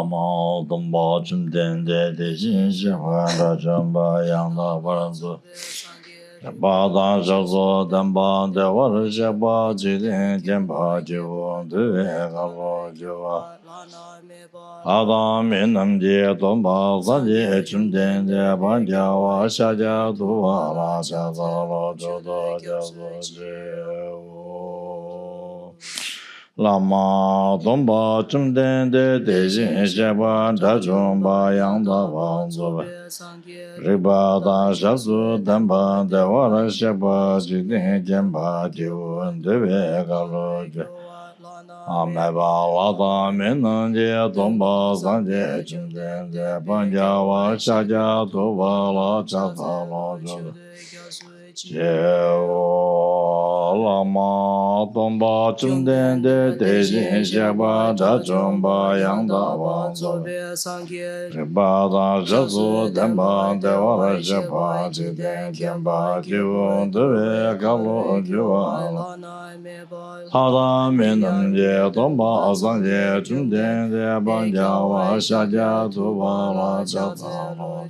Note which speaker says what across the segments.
Speaker 1: Lama Dumba Chumden de Jin Shiva Rajamba Yangda Varanzu Bada Jazo Damba Devar Jaba Jidin Jemba Jivu Due Galo Jiva Adam Minam Je Dumba Zaji Chumden de Banjawa Shaja Duva La Shazalo Jodo Jazo Jivu Lama Dumba Chumden de Jin Shiva Rajamba Yangda Varanzu Riba da Shasu Damba Devara Sheba Jidin Jemba Jivu Deve Galo Ameba Lada Minan Je Dumba Zanje Chumden de Banjawa Shaja Duva La Chata La Jevo Lama Dumba Chumden de Jin Sheba Rajamba Yangda Vanzo Riba da Shasu Damba Devara Sheba Jidin Jemba Jivu Deve Galo Jiva Hada Minam Je Dumba Zanje Chumden de Banjawa Shaja Duva La Chata La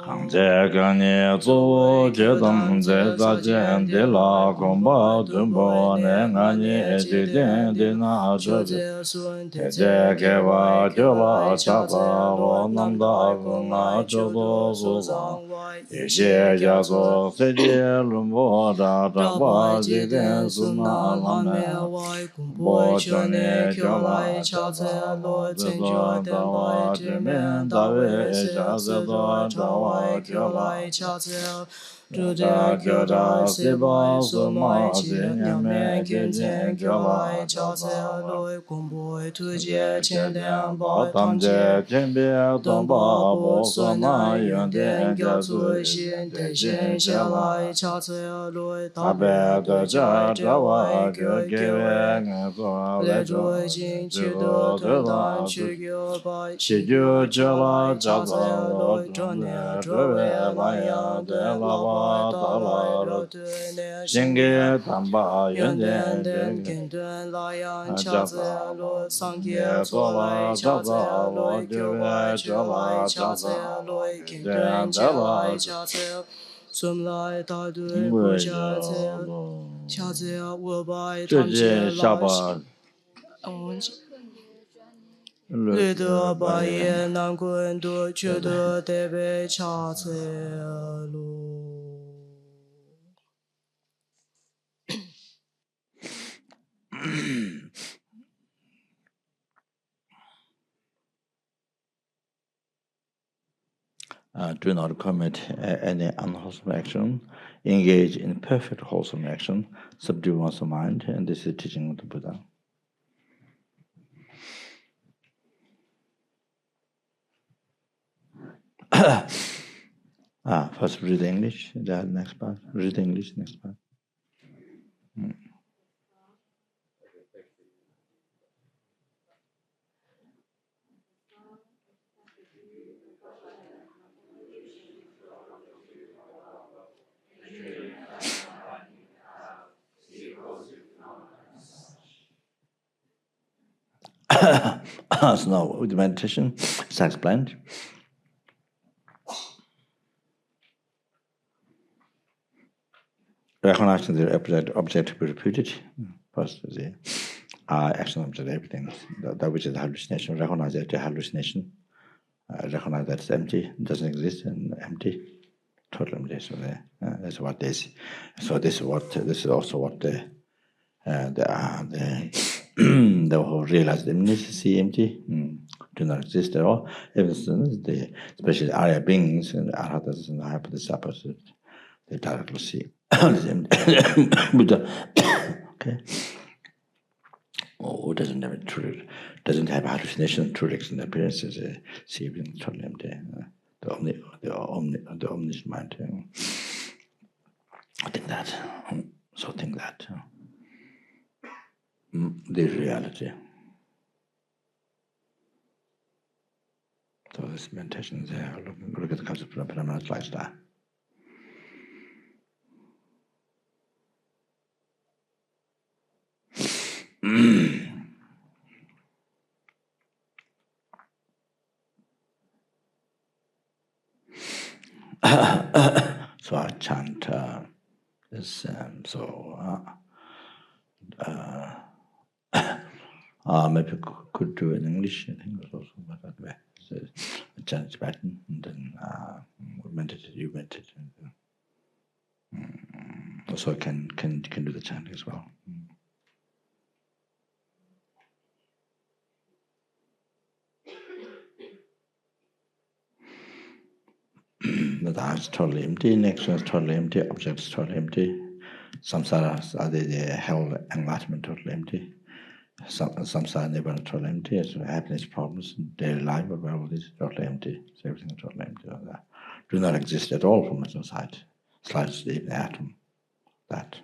Speaker 1: Kangje Gani Zu Jedam Ze Zajen De La Gomba Dumbo Ne Ngani Jidin De Na Chobi Teje Keva Jola Chata Lo Namda Guna Chodo Suzang Yeshe Jaso Seje Lumbo Da Jaba Jidin Suna Lame Bo Chone Jola Chata Lo Zedo Dawa Jimin Dawe Jazedo Dawa Jola Joda Joda Siba Suma Zinyame Gejin Jola Chata Lo Kumbo Tuje Chendem Ba Tamje Jembe Domba Bo Sona Yonde Gyatsu Shin De Shin Shalai Chata Lo Tabe Doja Dawa Gyo Gewe Ngazo Lejo Jin Chido Tudan Chugyo Ba Chigyo Jola Chata Lo Jone Jowe Laya De Lava Dala Rotu Shinge Tamba Yonde Den Kindun Layan Chata Lo Sangye Sola Chata Lo Gyuwe Chola Chata Lo Kindun Chala Chata Sumlai Tadu Puja Chata Wubai Tamche Shaba Ludo Baye Nangun Do Chudo Debe Chata Lo Do not commit any unwholesome action. Engage in perfect wholesome action. Subdue one's mind, and this is the teaching of the Buddha. First read English, the next part. Read English, next part. So now with the meditation, it's explained. Recognizing the object to be repeated. First, the action object, everything. That which is the hallucination. Recognize that the hallucination. Recognize that it's empty, doesn't exist, and empty. Total empty. So that's what this. So this is also what the who realize the necessity empty, do not exist at all. The especially Arya beings and Arhatas and Hypothesis, they directly see Buddha. Okay. Who doesn't have hallucination, true in appearances, see everything totally empty. The omniscient mind. Think that. So think that. The reality. So this meditation is look at the concept of permanent lifestyle. So I chant this. Maybe could do it in English. I think it was also, but anyway, so I chant Tibetan, and then meditate. You meditate. Also, can do the chanting as well. The eye is totally empty, next one is totally empty, object is totally empty. Samsara, the hell, enlightenment, totally empty. Samsara, nirvana, totally empty. So happiness, problems, daily life, whatever it is, totally empty. So everything is totally empty. Do not exist at all from its side. Slightest even atom. That.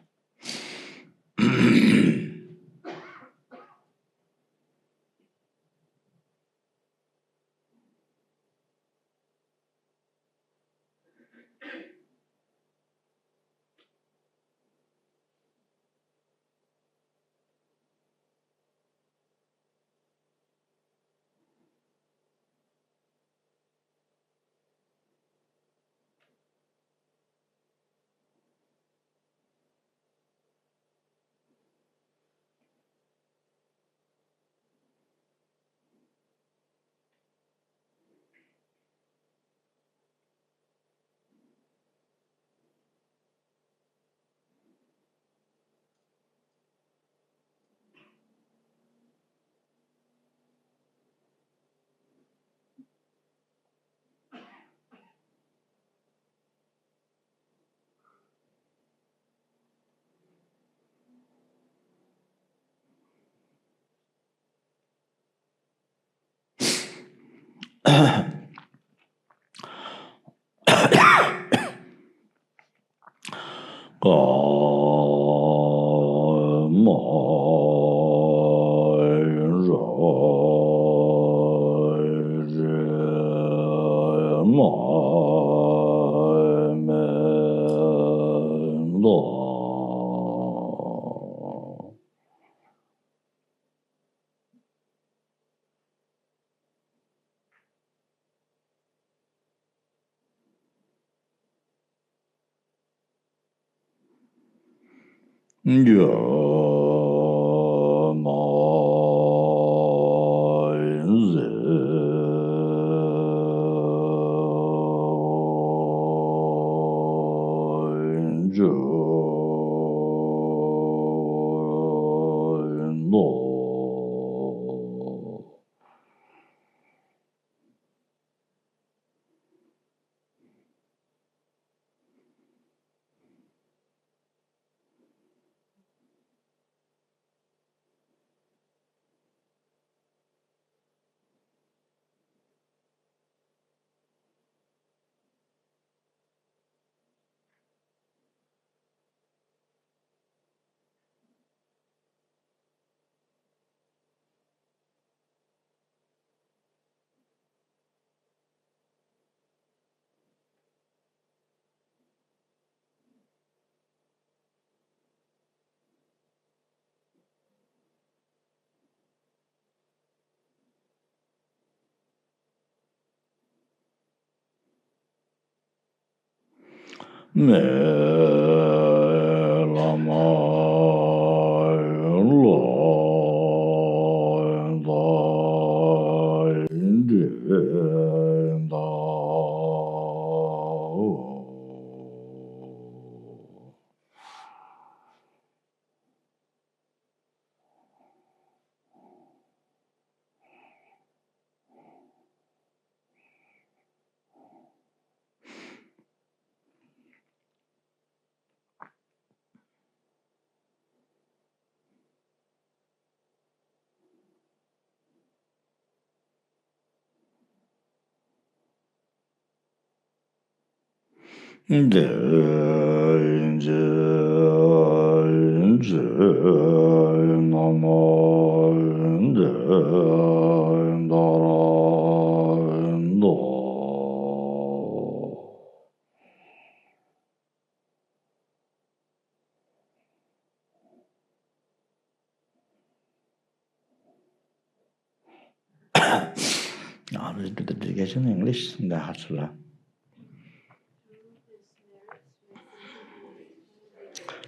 Speaker 1: Now we do the dedication in English in the Hatsula.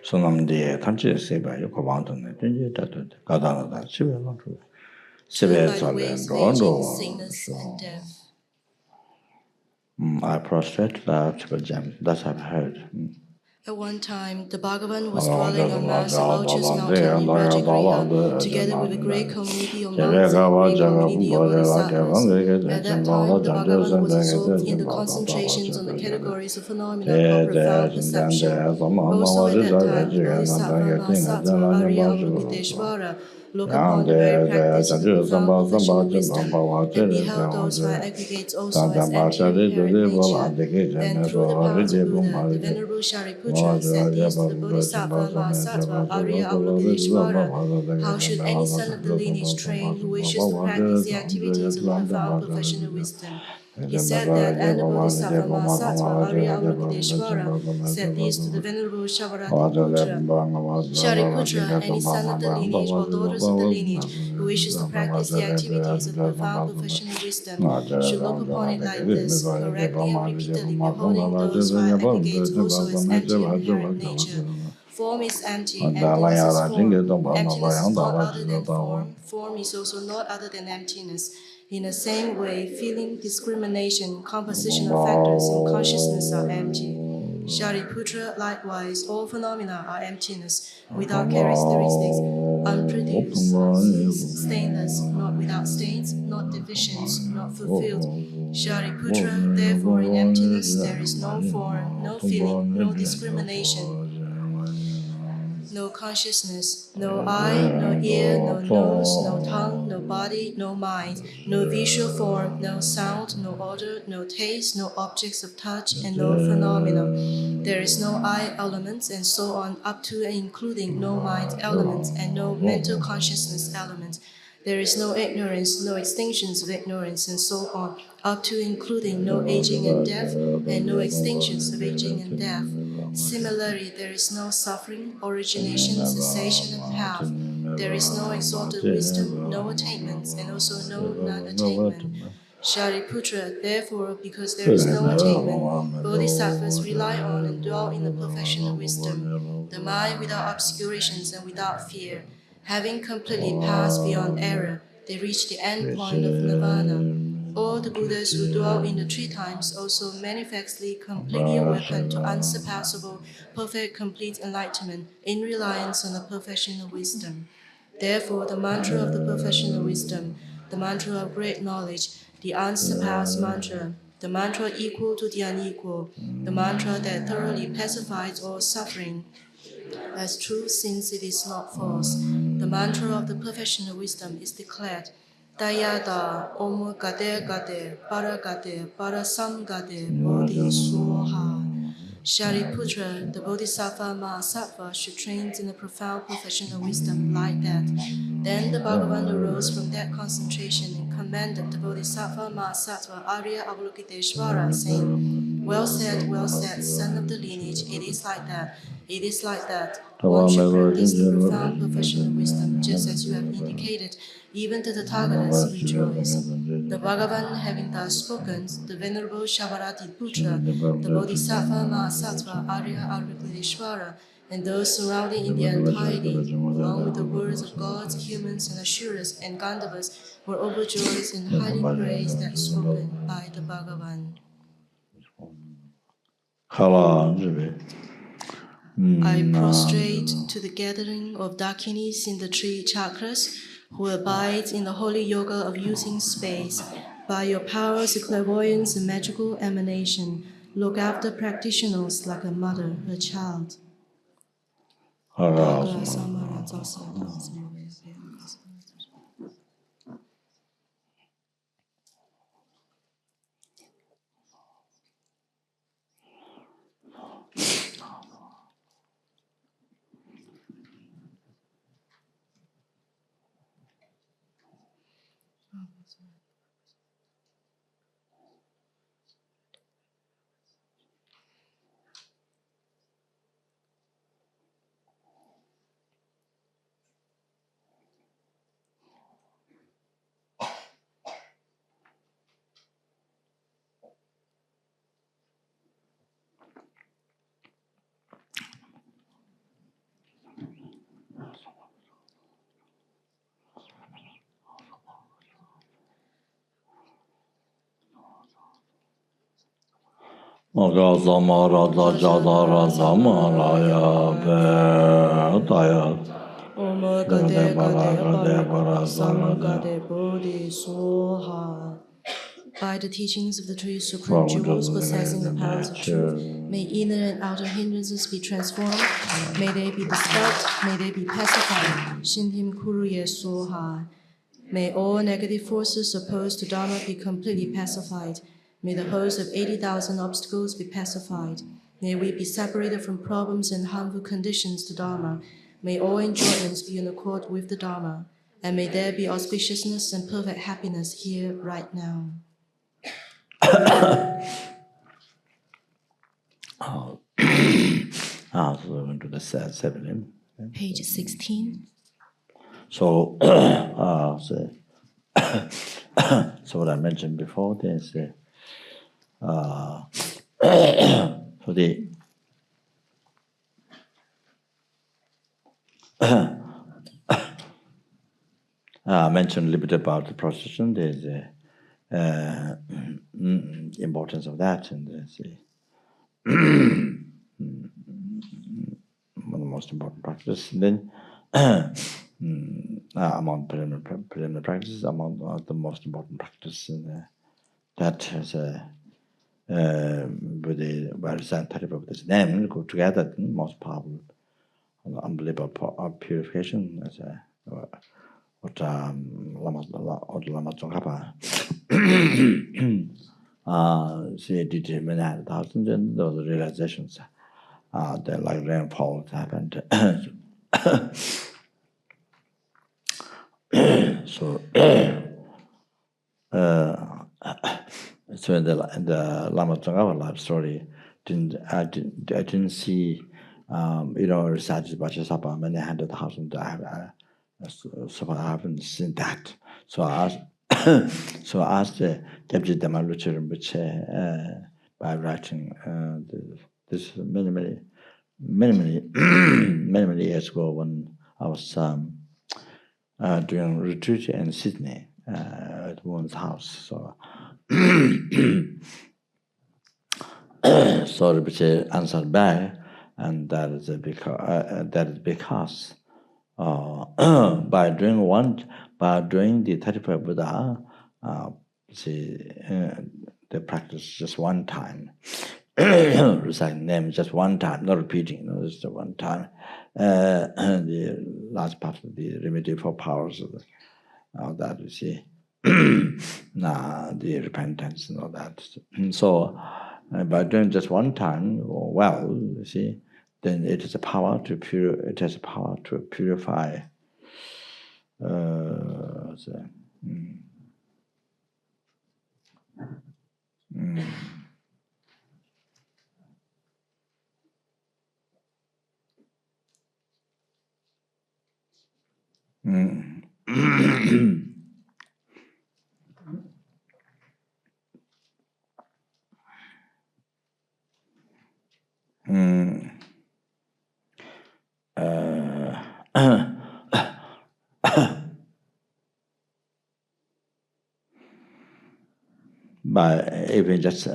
Speaker 1: Sonamdi Tanchi Seba Yokobantan, Gadana, Chibel,
Speaker 2: Turned by the ways of aging, sickness, and death.
Speaker 1: I prostrate that Chibel Jam, that's I've heard.
Speaker 2: At one time, the Bhagavan was dwelling on Mount Lotus Mountain in Rajagriha, together with a great community of monks and a great community of bodhisattvas. At that time, the Bhagavan was absorbed in the concentrations on the categories of phenomena called profound perception. Also at that time, the Bodhisattva Mahasattva Arya Avalokiteshvara looked upon the very practice of the profound professional wisdom and beheld those five aggregates also as empty of inherent nature. Then, through the power of the Buddha, the Venerable Shariputra said this to the Bodhisattva Mahasattva Arya Avalokiteshvara: how should any son of the lineage train who wishes to practice the activities of the profound professional wisdom? He said that, and the Bodhisattva Mahasattva Arya Avalokiteshvara said this to the Venerable Shariputra: Shariputra, any son of the lineage or daughters of the lineage who wishes to practice the activities of the profound professional wisdom should look upon it like this, correctly and repeatedly beholding those five aggregates also as empty of inherent nature. Form is empty, emptiness is form. Emptiness is not other than form. Form is also not other than emptiness. In the same way, feeling, discrimination, composition of factors in consciousness are empty. Shariputra, likewise, all phenomena are emptiness, without characteristics, unproduced, unceased, stainless, not without stains, not deficient, not fulfilled. Shariputra, therefore, in emptiness there is no form, no feeling, no discrimination, no consciousness, no eye, no ear, no nose, no tongue, no body, no mind, no visual form, no sound, no odor, no taste, no objects of touch, and no phenomena. There is no I element, and so on, up to and including no mind element and no mental consciousness element. There is no ignorance, no extinctions of ignorance, and so on, up to including no aging and death, and no extinctions of aging and death. Similarly, there is no suffering, origination, cessation, and path. There is no exalted wisdom, no attainments, and also no non-attainment. Shariputra, therefore, because there is no attainment, bodhisattvas rely on and dwell in the perfection of wisdom, the mind without obscurations and without fear. Having completely passed beyond error, they reach the end point of nirvana. All the Buddhas who dwell in the three times also manifestly completely awaken to unsurpassable, perfect, complete enlightenment in reliance on the perfection of wisdom. Therefore, the mantra of the perfection of wisdom, the mantra of great knowledge, the unsurpassed mantra, the mantra equal to the unequal, the mantra that thoroughly pacifies all suffering, as true since it is not false. The mantra of the perfection of wisdom is declared: Dayada Om Gade Gade Para Gade Para Sam Gade Bodhi Soha. Shariputra, the Bodhisattva Mahasattva, should train in the profound perfection of wisdom like that. Then the Bhagavan arose from that concentration and commanded the Bodhisattva Mahasattva Arya Avalokiteshvara, saying: well said, son of the lineage, it is like that. It is like that. One should practice the profound perfection of wisdom, just as you have indicated. Even the Tathagatas rejoice. The Bhagavan, having thus spoken, the Venerable Shavarati Putra, the Bodhisattva Mahasattva Arya Avalokiteshvara, and those surrounding in the entirety, along with the words of gods, humans, and Asuras and Gandharvas, were overjoyed and highly praised that spoken by the Bhagavan. I prostrate to the gathering of Dakinis in the three chakras, who abide in the holy yoga of using space. By your powers of clairvoyance and magical emanation, look after practitioners like a mother her child. By the teachings of the three supreme jewels possessing the powers of truth, may inner and outer hindrances be transformed, may they be dispelled, may they be pacified. Shintim Kuruye Soha. May all negative forces opposed to Dharma be completely pacified. May the host of 80,000 obstacles be pacified. May we be separated from problems and harmful conditions to Dharma. May all enjoyments be in accord with the Dharma. And may there be auspiciousness and perfect happiness here right now.
Speaker 1: So we're going to the 7.
Speaker 2: Page 16.
Speaker 1: So, so what I mentioned before, there's so the I mentioned a little bit about the procession. There's importance of that, and there's one of the most important practices. And then among preliminary practices, among the most important practice, and that has with the very scientific of this name go together. The most powerful, unbelievable purification as what Lama Zopa she did many thousands, and those realizations they're like rainfall happened. So so in the Lama Zopa life story, I didn't see recited Vajrasattva many 100,000. So I haven't seen that. So I asked Deputy Dhammalucha Rinpoche by writing this many years ago when I was doing retreat in Sydney at one's house. So so Rinpoche answered back, and that is because by doing the 35 Buddha, they practice just one time, reciting name just one time, not repeating, just one time. The last part of the remedy for powers of that, you see, the repentance and all that. So by doing just one time, well, you see, then it has a power to purify. By even just so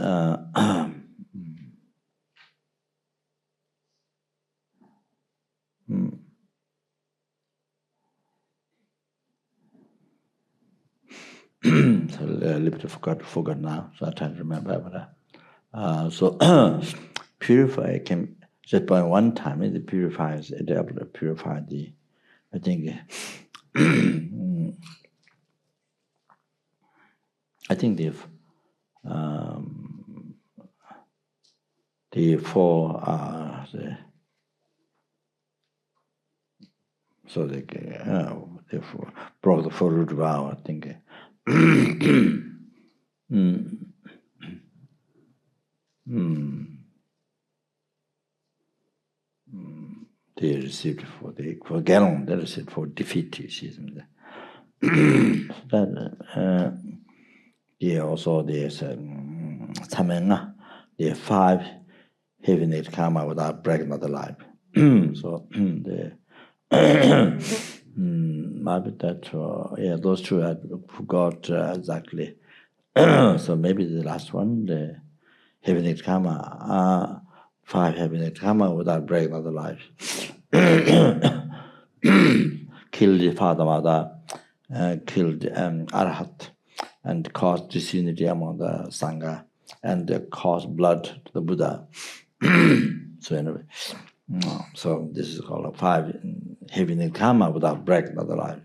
Speaker 1: a little bit forgot now, so I try to remember. But so purify can just by one time it purifies. It able to purify the. I think. I think the four so they broke the four root vow. I think. They received for Gallon, they received for defeat. That also there's Tamenga, the 5 heavenly karma without breaking of the life. So the maybe that those two I forgot exactly. So maybe the last one, the heavy negative karma, 5 heavy negative karma without breaking of the life. Killed the father, mother, killed Arhat, and caused disunity among the Sangha, and caused blood to the Buddha. So anyway, so this is called a 5 heavy negative karma without breaking of the life.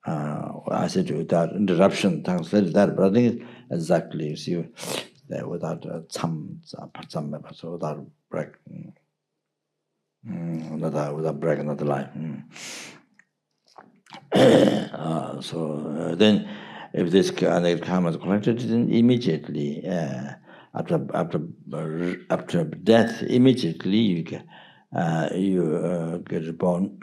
Speaker 1: I said without interruption, translated that, but I think it's exactly, you see, without so without breaking, without breaking of the life. So then, if this negative karma is collected, then immediately after death, immediately you get born.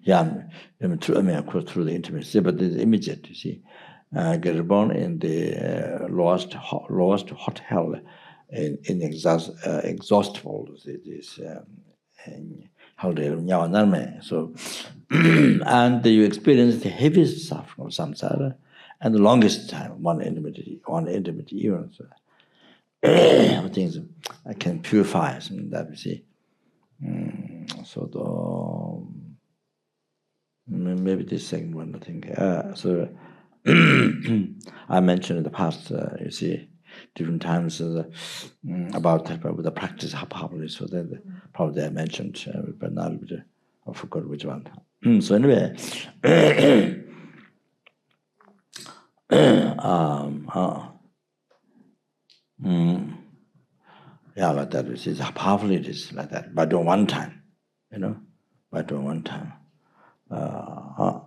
Speaker 1: Yeah, of course, through the intimacy, but it's immediate. You see, get born in the lowest hot hell, in exhaustible. This so, and you experience the heaviest suffering of samsara, and the longest time, one intimate even. So, things I can purify some that we see. So maybe this second one, I think. So I mentioned in the past, you see, different times about the practice, how powerful it is. So that probably I mentioned, but now I forgot which one. So anyway, yeah, like that. You see how powerful it is, like that. But doing one time, by doing one time. So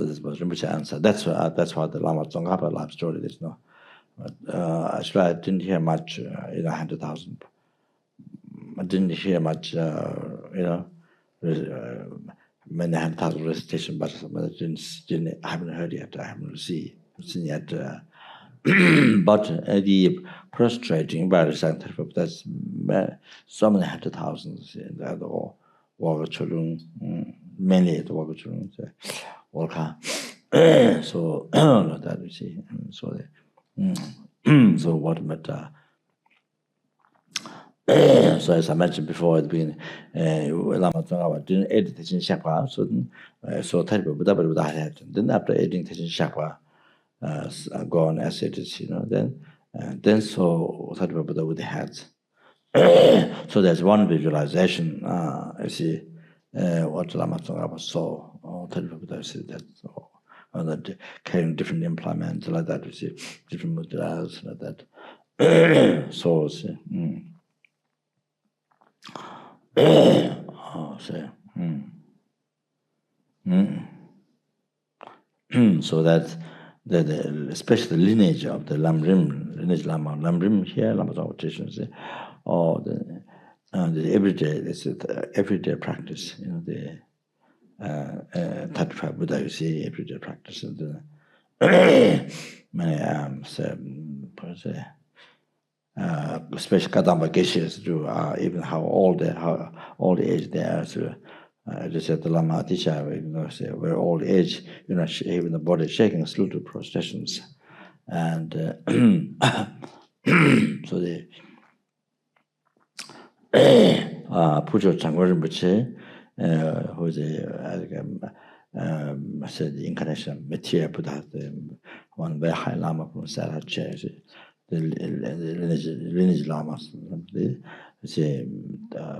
Speaker 1: this was Rinpoche answer. That's why the Lama Tsongkhapa life story is no. Actually, I didn't hear much, 100,000. I didn't hear much, many 100,000 recitation, but I haven't heard yet. I haven't seen yet. But the prostrating by the scientific, that's so many 100,000s in the other Wagachurung, many the Wagachurung, so that you see. So what matter? So as I mentioned before, it's been Lama Tsongkhapa didn't edit Teaching Shakwa, so terrible, but without it. Then after editing Teaching Shakwa, go on as it is, then so terrible, but with the heads. So there's one visualization, you see, what Lama Tsongkhapa saw, terrible, but I see that. So, that carrying different implements like that, you see, different mudras like that. So, see. So that's especially the lineage of the lineage Lama, Lamrim here, Lama traditions, or the everyday, everyday practice, the 35 Buddha, you see, everyday practice. Many especially Kadamba Geshes do, even how old the age they are. So I just said the Lama Atisha, say we're old age, even the body shaking, still do prostrations. And so the Pujo Changwa Rinpoche, who's said the incarnation material Buddha, the one very high Lama from Sarah, the lineage lamas, say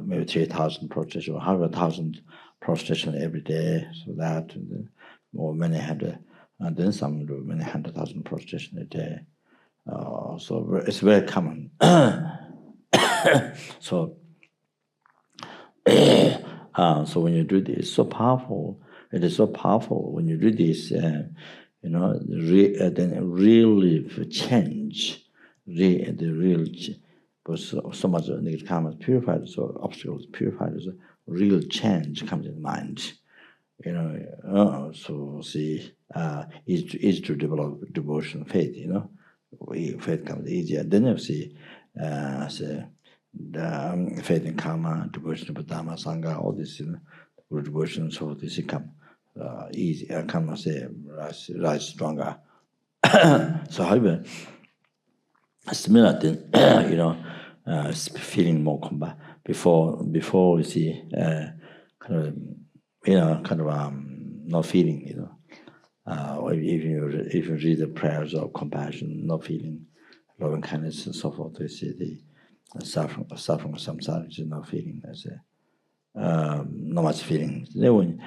Speaker 1: maybe 3,000 prostration, 100,000 prostration every day, so that, or many had, and then some do many 100,000 prostration a day. So it's very common. So, so when you do this, so powerful. It is so powerful when you do this. Then really change. The real, because so much negative karma is purified, so obstacles purified, so real change comes in mind. So see, easy to develop devotion, faith. Faith comes easier. Then you see, the faith in karma, devotion to Dhamma, Sangha, all this, devotion, so this come easy. Karma say rise stronger. So however, similar thing, feeling more combat before you see no feeling, or if you read the prayers of compassion, no feeling, loving kindness and so forth, you see the suffering of samsara, which is no feeling, no much feeling. Then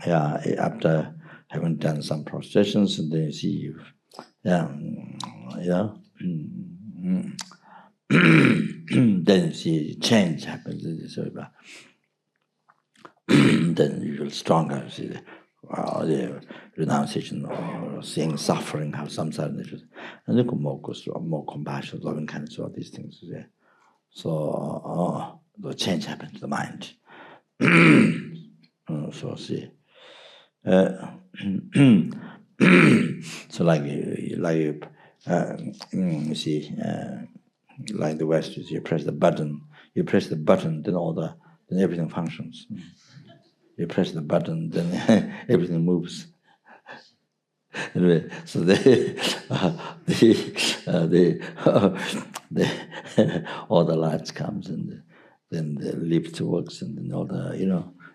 Speaker 1: after having done some prostrations, and then you see then you see change happens. So, then you feel stronger. See the renunciation or seeing suffering, how samsara nature, and then more compassion, loving kindness, all these things. So the change happens to the mind. So see. So like you see, like the West, you press the button, then everything functions. You press the button, then everything moves. Anyway, so all the lights comes, and then the lift works, and then all the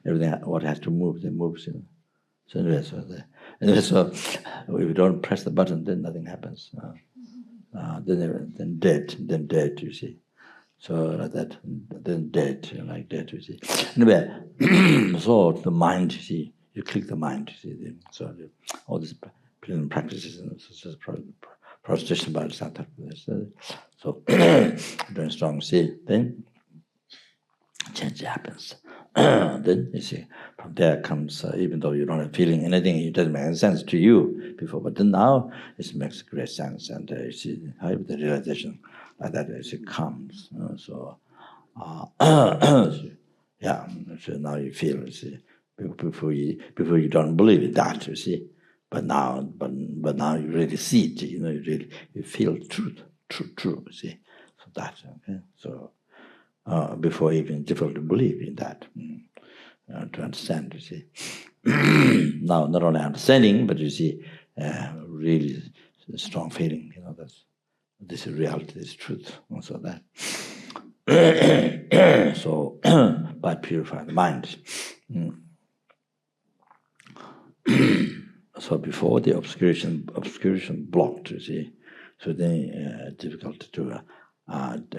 Speaker 1: everything what has to move, then moves. So anyway, so if you don't press the button, then nothing happens. Then dead, you see. So like that, then dead, like that, you see. Anyway, so the mind, you see, you click the mind, you see. So all these practices and prostration by the so doing strong, see, then change happens. Then you see, from there comes, even though you don't have feeling anything, it doesn't make any sense to you before, but then now it makes great sense, and you see how the realization like that it comes. So now you feel, you see, before you don't believe in that, you see, but now you really see it, you feel truth, you see, so that, okay, so. Before even difficult to believe in that, to understand, you see. Now, not only understanding, but you see, really strong feeling, that this is reality, this is truth, and so that. So, by purifying the mind. So before the obscuration blocked, you see, so then difficult to not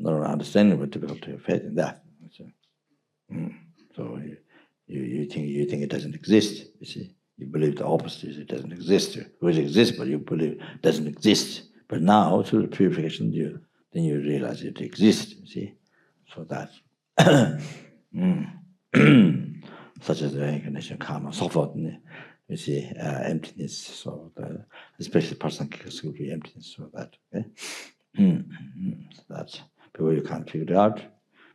Speaker 1: only understanding, but difficult to have faith in that. So you think it doesn't exist. You see, you believe the opposite. It doesn't exist. It exists, but you believe it doesn't exist. But now through the purification, then you realize it exists. You see, so that such as the reincarnation, karma, so forth. You see, emptiness. So especially person will be emptiness. So that. Okay. So that's before you can't figure it out.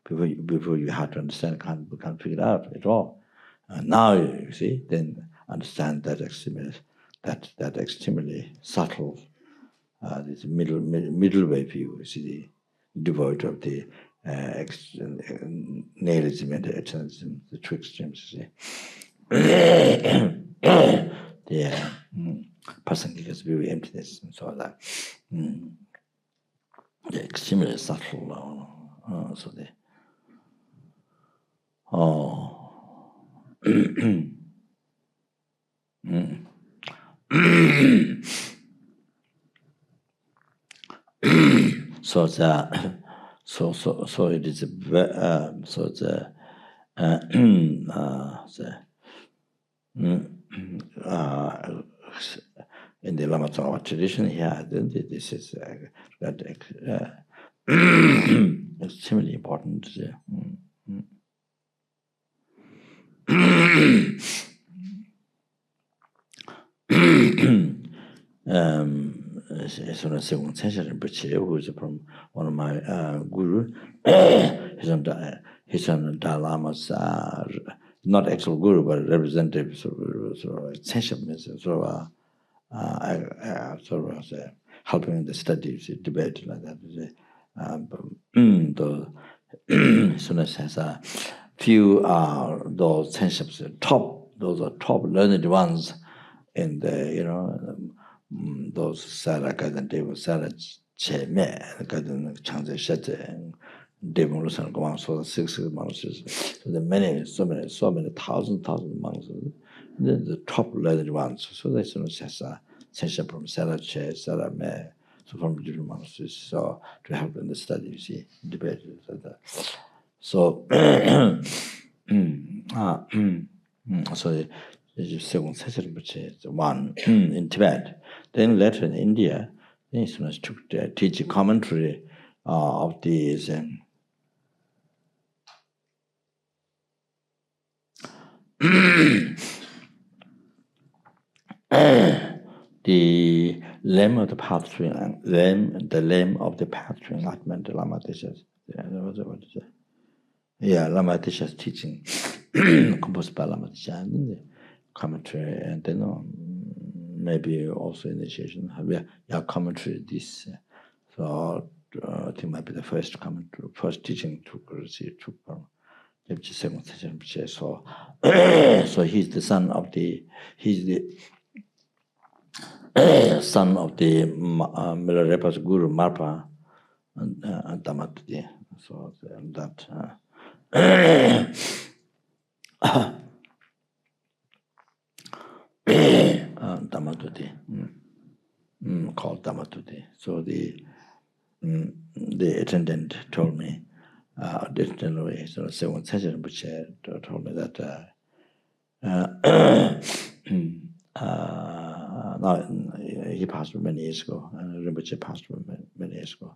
Speaker 1: Before you have to understand, can't figure it out at all. Now you see, then understand that extremely subtle, this middle way view. You see, devoid of the nihilism and the eternalism, the two extremes. You see, the Pasangikas view emptiness and so on that. The extremely subtle, so the so it is in the Lama tradition here, then this is extremely important. Rinpoche, who is from one of my guru, he's on Dalai Lama's not actual guru, but representative, sort of helping in the studies, debate like that. Sunas has a few those tenships, those are top learned ones in the those Sarah Gadan Devo Sarah Che Me Gadan Changze Shete Devolution go on so 6 months. So the many so many thousand months. The top level ones. So that's session from Sarah Che, Sarah Me, so from different months. So to help in the study, you see, debate. So so the second session, which is one in Tibet, then later in India, then students took the teaching commentary of these the lamb of the path to the lamb of the path to enlightenment, the Lama teaches. Yeah, Lama teaches teaching composed by Lama teacher and the commentary, and then maybe also initiation. Yeah, commentary this. So I think might be the first commentary, first teaching to receive to second session. So so he's the son of the son of the Milarepa's guru Marpa and Damatudi. So that Damatudi, called Damatudi. So the attendant told me, so second session, which told me that now he passed away many years ago, and Rinpoche passed away many years ago.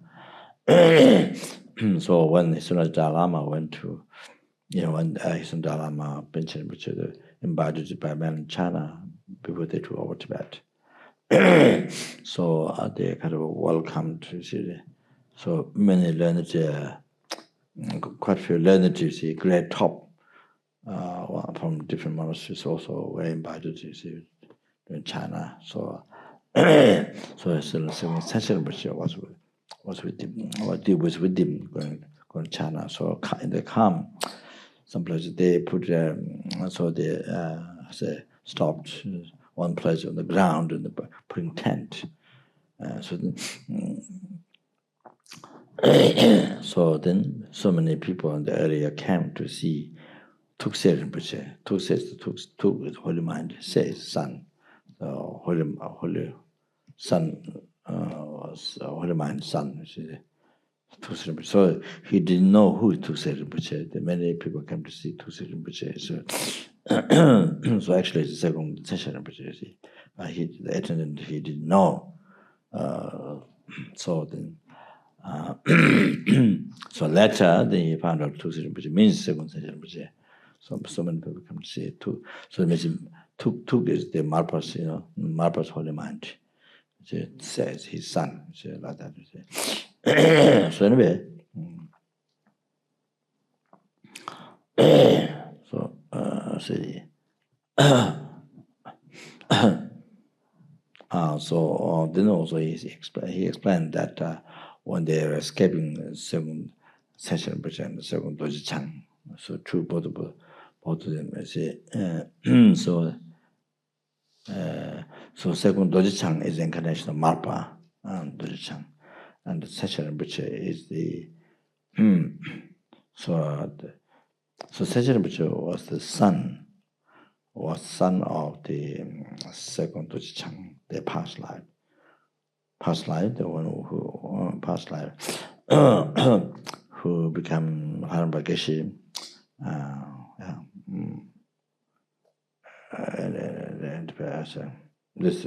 Speaker 1: So when Sunajita Lama went to, when Sunajita Lama Benchen Rinpoche invited by men in China before they took over Tibet. So they kind of welcomed to see. So many learned, quite a few learned, you see, great top from different monasteries also were invited to see in China. So so second session was with him, was with him going to China. So in the camp, some places they put so they stopped one place on the ground and putting tent. So then so many people in the area came to see Tukse Rinpoche. Tuk is holy mind, Se is son. Holy son was holy mind son. So he didn't know who Tukse Rinpoche. Many people came to see Tukse Rinpoche. So actually it's the second session Rinpoche. See, the attendant he didn't know. So then. So later, then he found out Tukse Rinpoche means second session Rinpoche. So many people come to see it too. So it means Tuk is the Marpa's, Marpa's holy mind. It says his son, like that. So anyway, so see. So then also he explained that when they were escaping second session and the second Doji Chang, so true both of them say so second Doji Chang is the incarnation of Marpa and Doji Chang, and the session is the so session was the son of the second Doji Chang, their past life, the one who past life who became Haramba Geshe, and this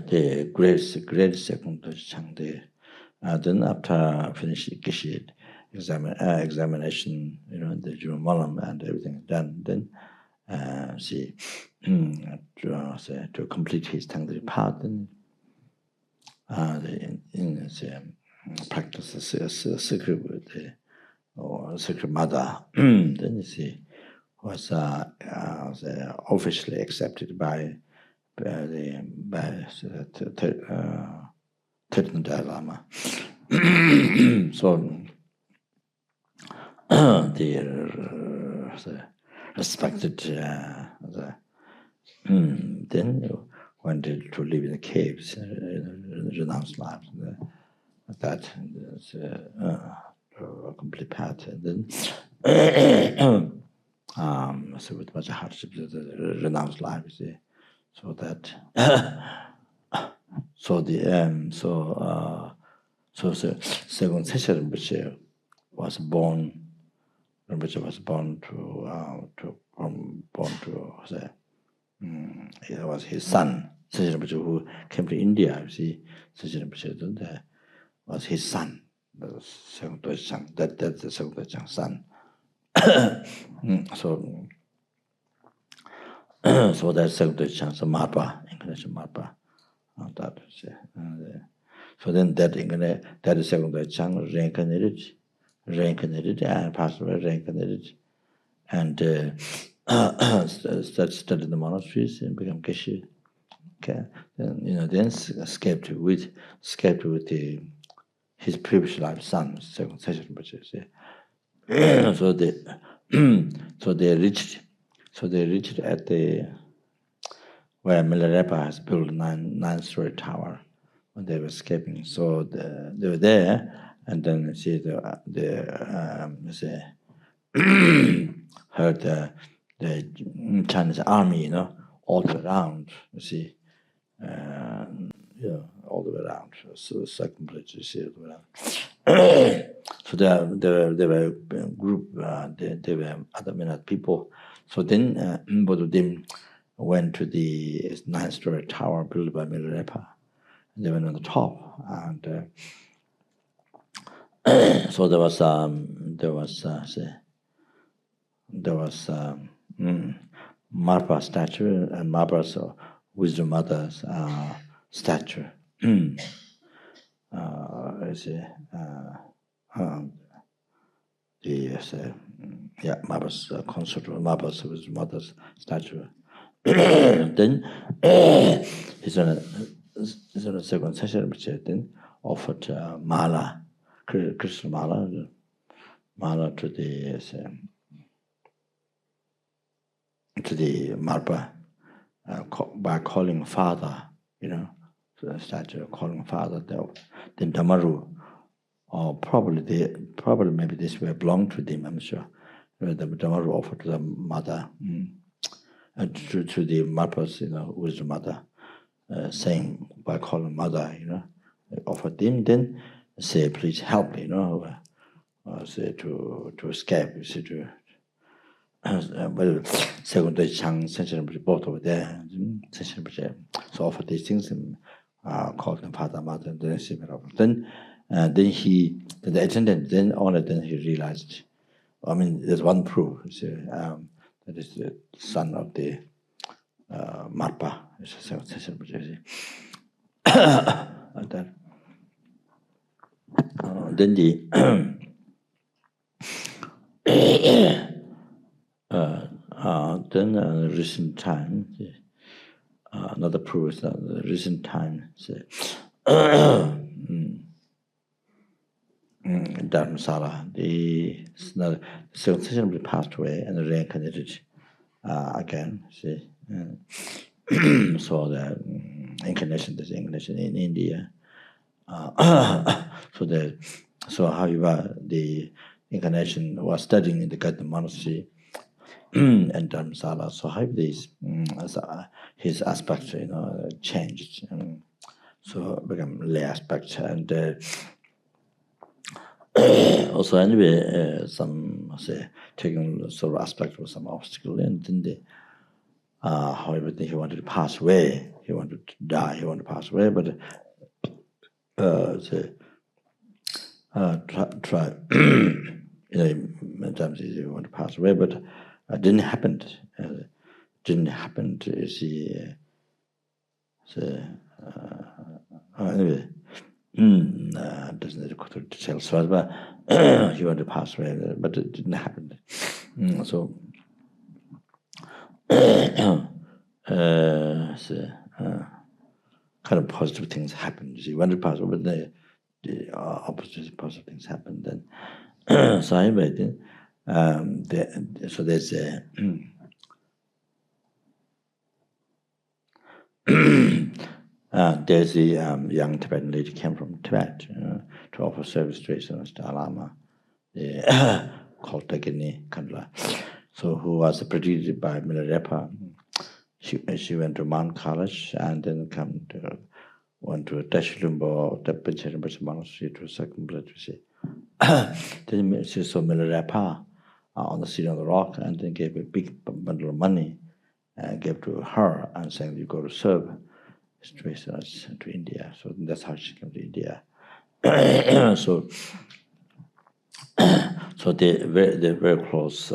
Speaker 1: the great second Doji Chang. Then after finishing Geshe examination, the Jumalam and everything done, then to complete his Tangri path, and practice secret with the secret mother. Then was officially accepted by Third Dalai Lama. So the respected then went to live in the caves, renounced life. That is a complete path. And then, so with much hardship, renounced life. See, so that, so the so second session, which was born. Rinpoche was born to say, it was his son, Session Rinpoche, who came to India. You see, Session Rinpoche was his son, the second Doichang. That's the second Doichang's son. So that's second Doichang's Marpa, incarnation Marpa. That so then that is second Doichang reincarnated and passed away, reincarnated, and studied in the monasteries and became Geshe. Okay, then escaped with his previous life son, second Session Rinpoche. So they reached at the where Milarepa has built a nine-story tower when they were escaping. So they were there, and then see heard the Chinese army, all the way around. You see, all the way around. So second place, you see, all the way around. So there were a group. There were other people. So then both of them went to the nine-story tower built by Milarepa. They went on the top, and so there was Marpa statue and Marpa's wisdom mother's statue. Marpa's consort, Marpa's wisdom mother's statue. Then he's on a second session, which then offered mala, Krishna mala to the Marpa by calling father, to the statue, calling father. Then Damaru, or probably maybe this will belong to them, I'm sure. The Damaru offered to the mother, to the Marpa's, wisdom mother, saying by calling mother, offered them, then say, please help me, say to escape, say to. Well, second Doichang, Session Rinpoche, both over there, Session Rinpoche, so offer these things, called them father, mother, and then similar. Then the attendant, then he realized, there's one proof, that is the son of the Marpa, Session Rinpoche. And then then recent time, another proof is that the recent time, Dharamsala, the second session passed away and reincarnated again. See, so the incarnation in India. So however, the incarnation was studying in the Gautam monastery and Dharamsala. So how these his aspects, changed, so become lay aspects, and also anyway, some taking sort of aspect was some obstacle, and then however, he wanted to pass away. He wanted to die. He wanted to pass away, but try. Sometimes he wanted to pass away, but it didn't happen. Didn't happen to see. Anyway, doesn't need to go to details, but he wanted to pass away, but it didn't happen. So. Kind of positive things happen. You want to pass over, but the opposite positive things happen. Then, so anyway, so there's a there's a young Tibetan lady came from Tibet to offer service to his Lama, called Dagini Kandla. So who was predicted by Milarepa. She went to Mount College and then went to Tashilumbo, the Pincharimba's monastery to circumambulatory. Then she saw Milarepa on the seat on the rock and then gave a big bundle of money and gave to her and saying, you go to serve straight to India. So that's how she came to India. So they're very close.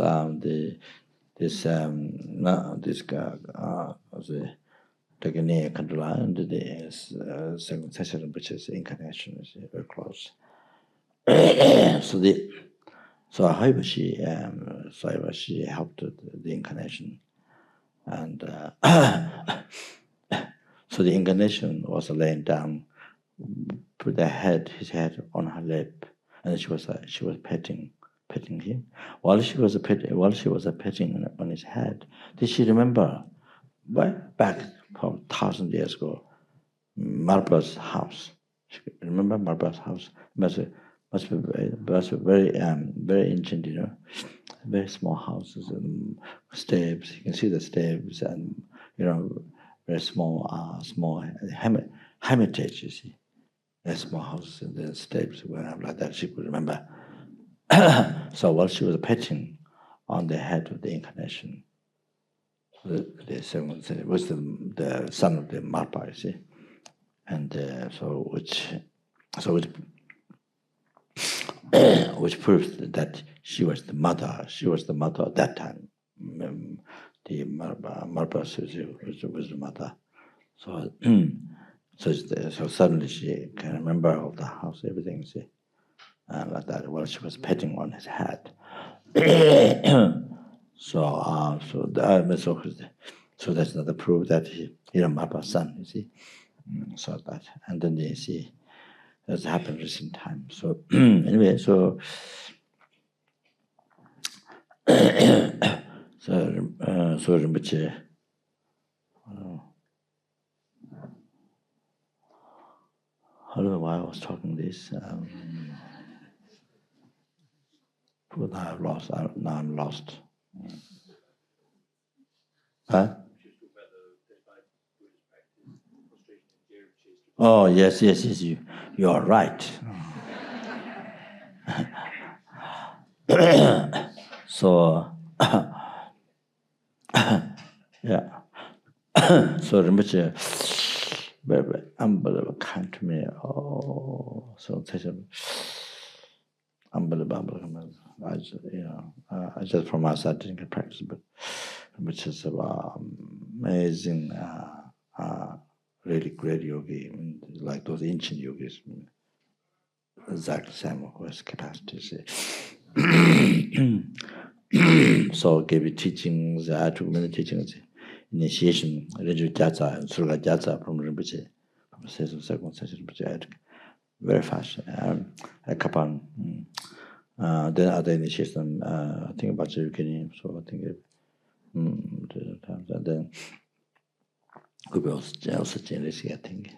Speaker 1: This guy, the Tagani Kandula and the second session, which is incarnation, is very close. So however she helped the incarnation, and so the incarnation was laying down, put his head on her lap, and she was petting him. While she was petting on his head, did she remember back from 1,000 years ago, Marba's house? She remember Marba's house? Must be very ancient, very small houses and steps. You can see the steps and very small hermitage. You see, very small houses and the steps were like that. She could remember. So while she was petting on the head of the incarnation, was the son of the Marpa, you see, and which proves that she was the mother. She was the mother at that time. The Marpa was the mother. So so suddenly she can remember all the house, everything. See. Like that, while she was petting on his head. So that's another proof that he, Marpa's son, you see. So that, and then you see, that's happened recent time. So anyway, so Rinpoche. I don't know why I was talking this. Now I've lost. Now I'm lost. Huh? Oh yes. You are right. So yeah. So Rinpoche, very unbelievable, kind to me. Oh, so unbelievable. I just from outside didn't get practice, but which is amazing, really great yogi, like those ancient yogis, exactly same who has capacity. So gave you teachings, I took many teachings, initiation, Rinpoche Jatsa, Surga Jatsa from Rinpoche, from the second session Rinpoche, very fast. I kept on. Then other initiation, I think about the beginning, so I think and then could be also generous, I think.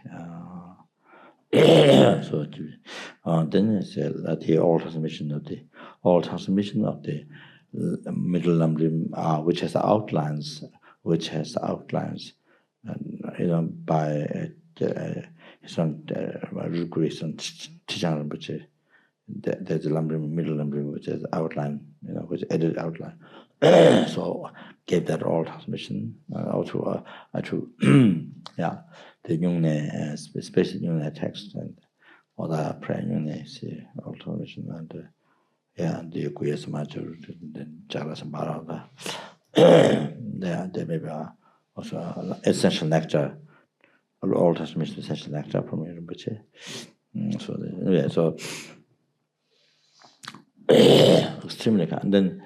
Speaker 1: So then it's the old transmission of the middle lumbering, which has outlines, and by his own Greece and Tijang Rinpoche. There's a middle lumbering, which is outline, which edited outline. So gave that all transmission to the Yungne, especially Yungne text and all the prayer Yungne, see all transmission and the Guyas Major, the Jalas and Barada. There may be also essential nectar, all transmission essential nectar from Rinpoche. So extremely kind. And then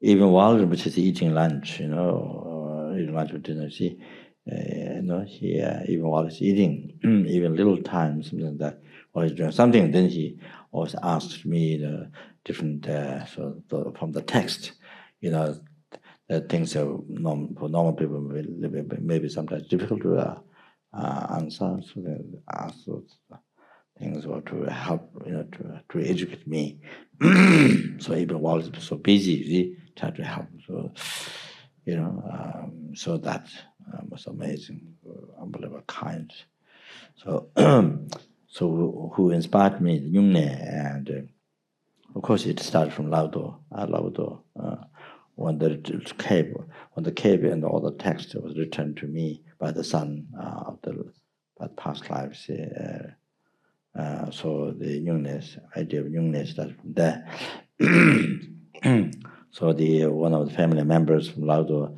Speaker 1: even while Rinpoche is eating lunch, eating lunch or dinner, he even while he's eating, even little time, something like that, while he's doing something, then he always asks me the different, from the text, that things are for normal people maybe sometimes difficult to answer. So they ask those things or to help, to educate me. So even while it's so busy, they try to help. So, so that was amazing, unbelievable kind. So, so who inspired me? Yungne, and of course it started from Laudo. When the cave and all the text was returned to me by the son of the past lives. So the idea of Yungne started from there. So one of the family members from Laudo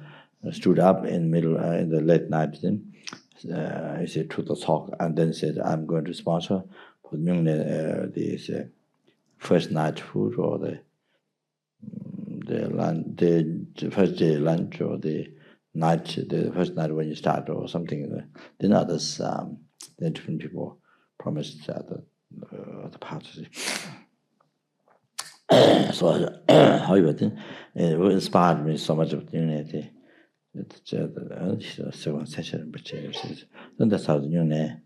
Speaker 1: stood up in the late night. Then he said to the talk, and then said, "I'm going to sponsor for Yungne this first night food or the first day lunch or the first night when you start or something." Then others, then different people promised the party. So, however, then it inspired me so much of unity. It's the second session, but then that's how the unity.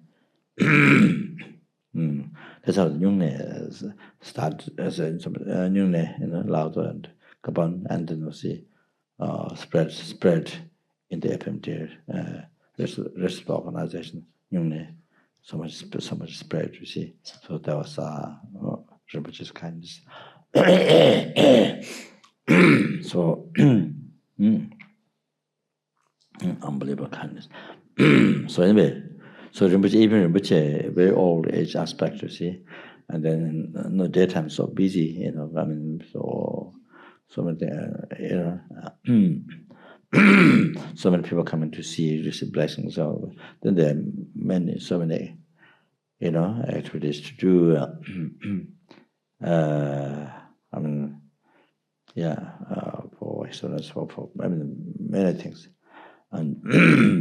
Speaker 1: That's how the Yungne started as a Yungne, Laudo and Gabon, and then we see spread in the FPMT rest of the organization. Yungne, so much spread, you see. So that was Rinpoche's kindness. So unbelievable kindness. So anyway. So Rinpoche, very old age aspect, you see, and then in the daytime so busy, so many, so many people coming to see, receive blessings. So then there are so many, activities to do. For excellence, for many things. And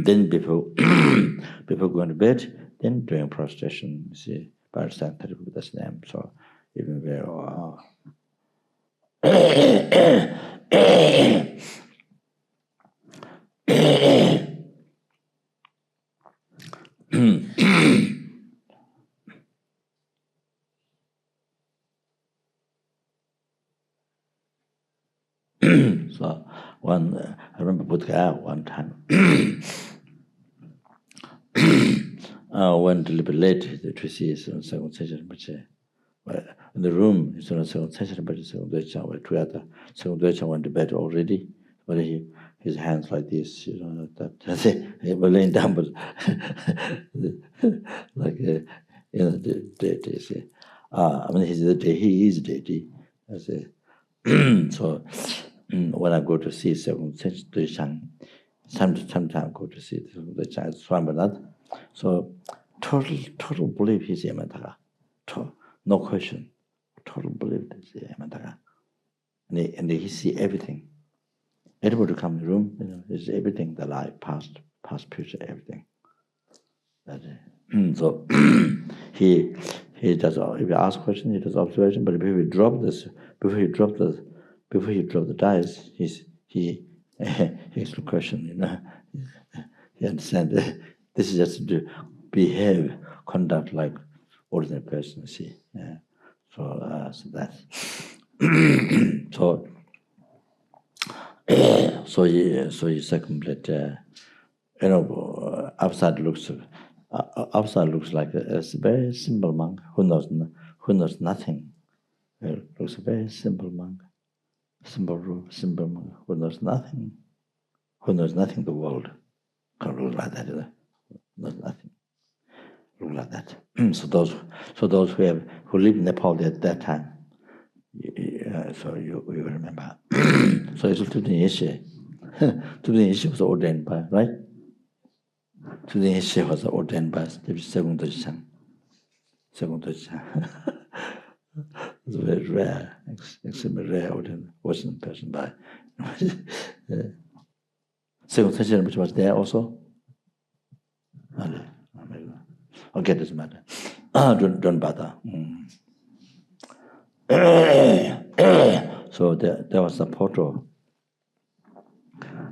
Speaker 1: then before going to bed, then doing prostration, you see, by Santa Buddha's name. So even very so I remember Buddha one time went a little bit late to see second session, but in the room, second session, but second together. Second went to bed already, but his hands like this, he was laying down, but like the deity. He is a deity. I say. So when I go to see second session, sometimes go to see the child Swambanat. So total belief he's Yamantaka. No question. Total belief he's Yamantaka. And he see everything. Everybody come in the room, is everything, the life, past, future, everything. So he does, if you ask questions, he does observation, but before he drop the dice, he asks the question, he understands that this is just to behave, conduct like ordinary person, see. So that's so you circumambulate, outside looks like a very simple monk who knows nothing. Looks a very simple monk, simple monk who knows nothing. The world can look like that, knows nothing. Look like that. So those who lived in Nepal at that time, so you remember. So it's Tubden Yeshe. Tubden Yeshe was ordained by, right? Tubden Yeshe was ordained by Second Dojang. It's very rare, extremely rare ordained Western person by. Second Dojang, which was there also. Okay, doesn't matter. Don't bother. So there was a photo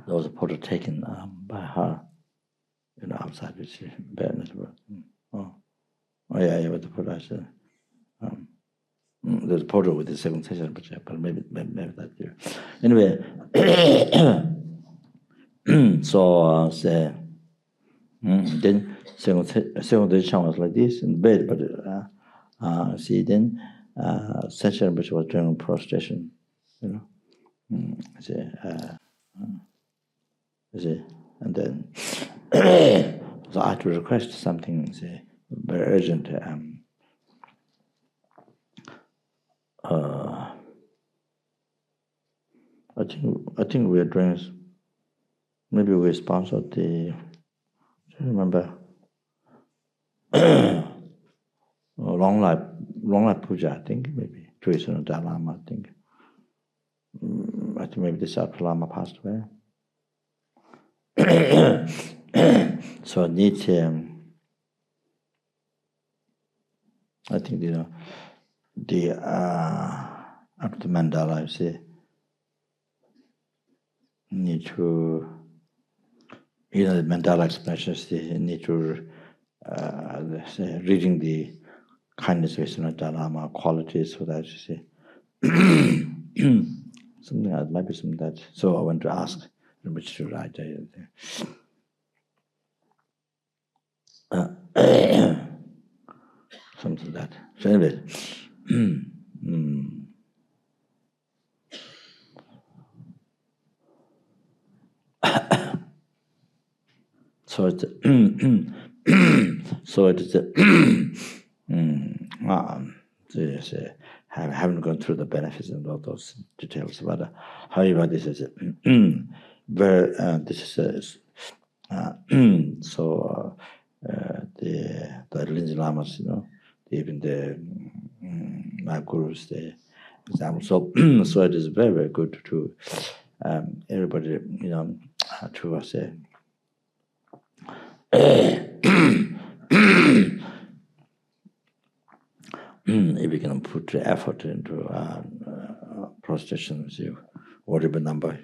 Speaker 1: there was a photo taken by her, outside, which is bad. Oh, yeah, with the photo. I said, there's a photo with the second session, but maybe that's here. Anyway, so then second session was like this in bed, but see, then session which was during prostration, see, and then so I had to request something, say, very urgent. I think we are doing. Maybe we sponsored the. I remember. Long life puja. I think maybe traditional Lama. I think maybe the South Lama passed away. So I need. I think the after Mandala, I say, need to, the Mandala expressions, they need to, say, reading the kindness of Lama qualities, so that you see, something that might be something that. So I want to ask Rinpoche to write. Something like that. So anyway. So it's I haven't gone through the benefits and all those details, but however, this is where this is so the Lindsay Lamas, even the my gurus, the example. So so it is very, very good to everybody, to say. If we can put effort into prostration, whatever number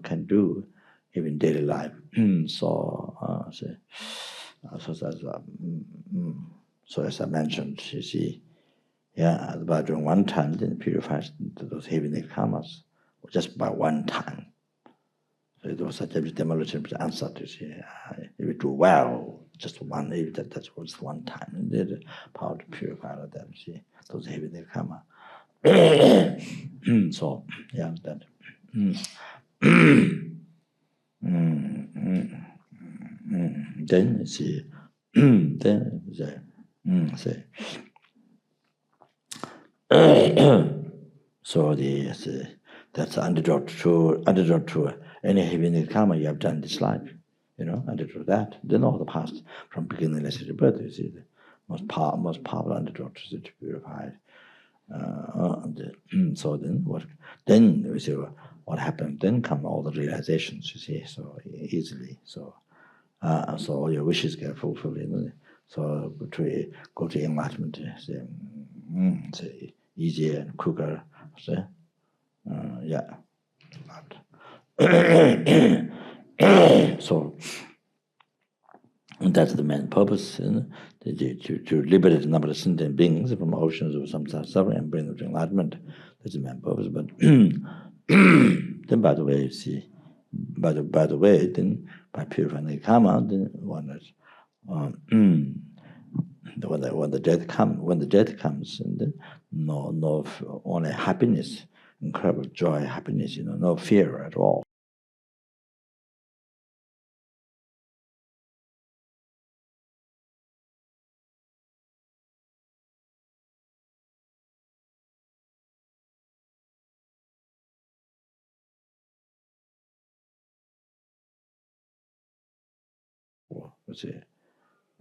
Speaker 1: can do, even daily life. So as I mentioned, you see, about during one time, then purifies those heavy karmas, just by one time. So it was such a demolition answer to see, if you do well, just one, if that was one time, and the power to purify all of them, see, those heavy karma. So, that. Then, see, then, say, so that's antidote to any heavy karma you have done this life, antidote that. Then all the past from beginning to birth, you see, the most powerful antidote to purify. So then what? Then we see what happened. Then come all the realizations, you see, so easily. So all your wishes get fulfilled. So to go to enlightenment, say easier and quicker. So, so that's the main purpose, to liberate a number of sentient beings from oceans of samsara suffering and bring them to enlightenment. That's the main purpose. But then, by the way, you see, by the way, then by purifying the karma, then when the death comes, and then no only happiness, incredible joy, happiness, no fear at all.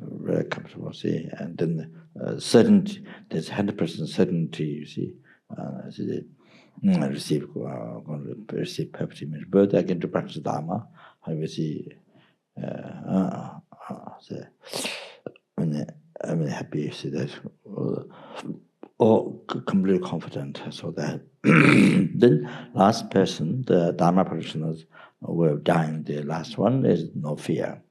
Speaker 1: Very comfortable, see, and then certainty. There's 100% certainty. You see, receive perfect image. But again, to practice Dharma, I will see. I'm happy. See that, completely confident. So that then last person, the Dharma practitioners, way of dying. The last one is no fear.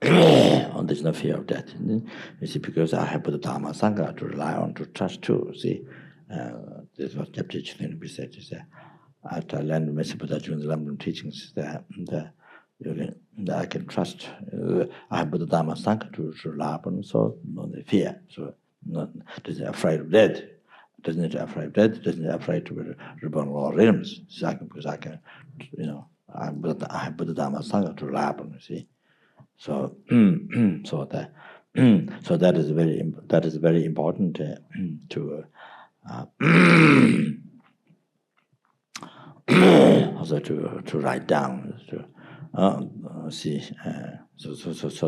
Speaker 1: There's no fear of death. You see, because I have the Dharma Sangha to rely on, to trust too. See, this was chapter 18 we said. After I learned the Lamdam teachings, that I can trust. I have the Dharma Sangha to rely on, so no fear. So doesn't afraid of death. Doesn't afraid of death. Doesn't afraid to be reborn all realms. So because I can, I have the Dharma Sangha to rely on. See. So, so that is very important to also to write down, to see, so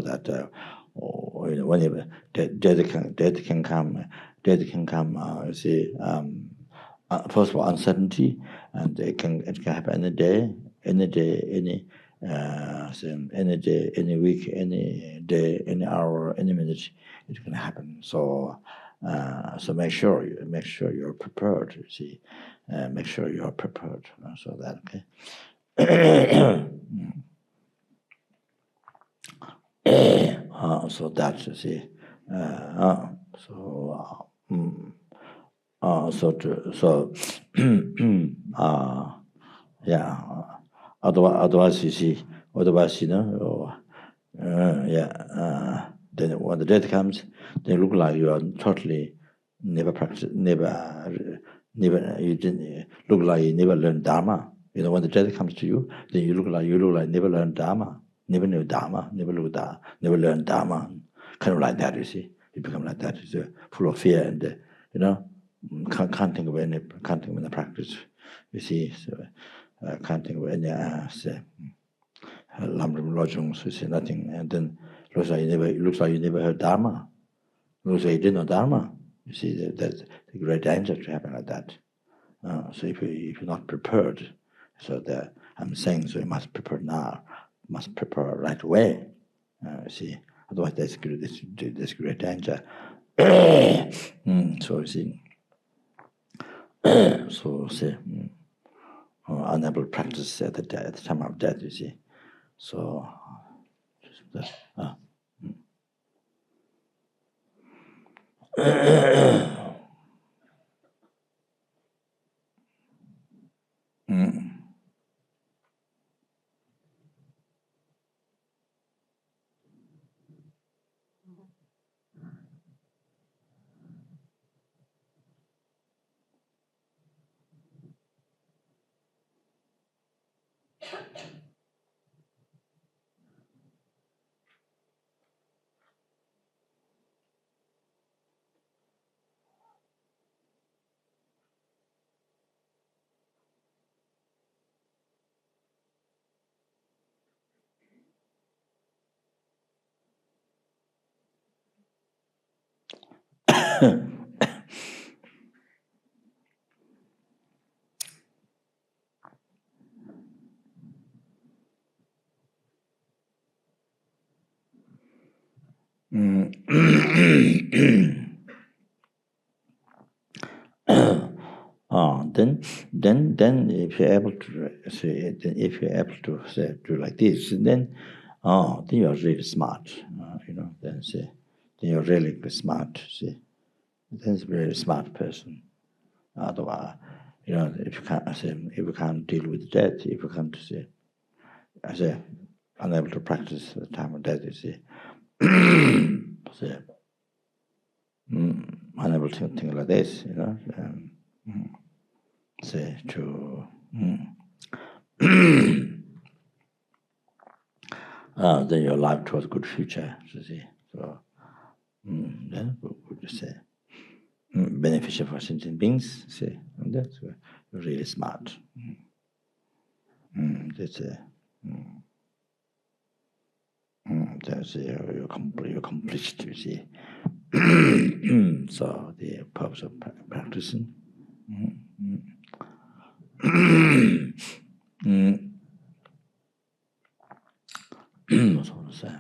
Speaker 1: that whenever death can come. See, first of all, uncertainty, and it can happen any day, any day, any week, any day, any hour, any minute, it can happen. So, make sure you're prepared. You see, make sure you're prepared. So that so that you see, yeah. Otherwise, you see, then when the death comes, they look like you are totally never practice, never. You didn't look like you never learned Dharma. When the death comes to you, then you look like never learned Dharma, never knew Dharma, never learned Dharma. Kind of like that, you see. You become like that. It's full of fear and can't think of any practice. You see, so can't think of any Lamdam lojong. You see nothing, and then looks like you never heard Dharma. Looks like you didn't know Dharma. You see, that's a great danger to happen like that. So if you're not prepared, so that I'm saying, so you must prepare now, must prepare right away. See, otherwise that's great danger. So you see, so say unable practice at the time of death. You see, so. Then if you're able to say, do like this, then you're really smart. Then you're really smart. See, then it's a very smart person. Otherwise, if you can't deal with death, if you can't unable to practice the time of death, you see, unable to think like this, to then your life towards good future, you see. So then we just say beneficial for sentient beings, see, and that's really smart. That's you're accomplished, you see. So the purpose of practicing. So to say,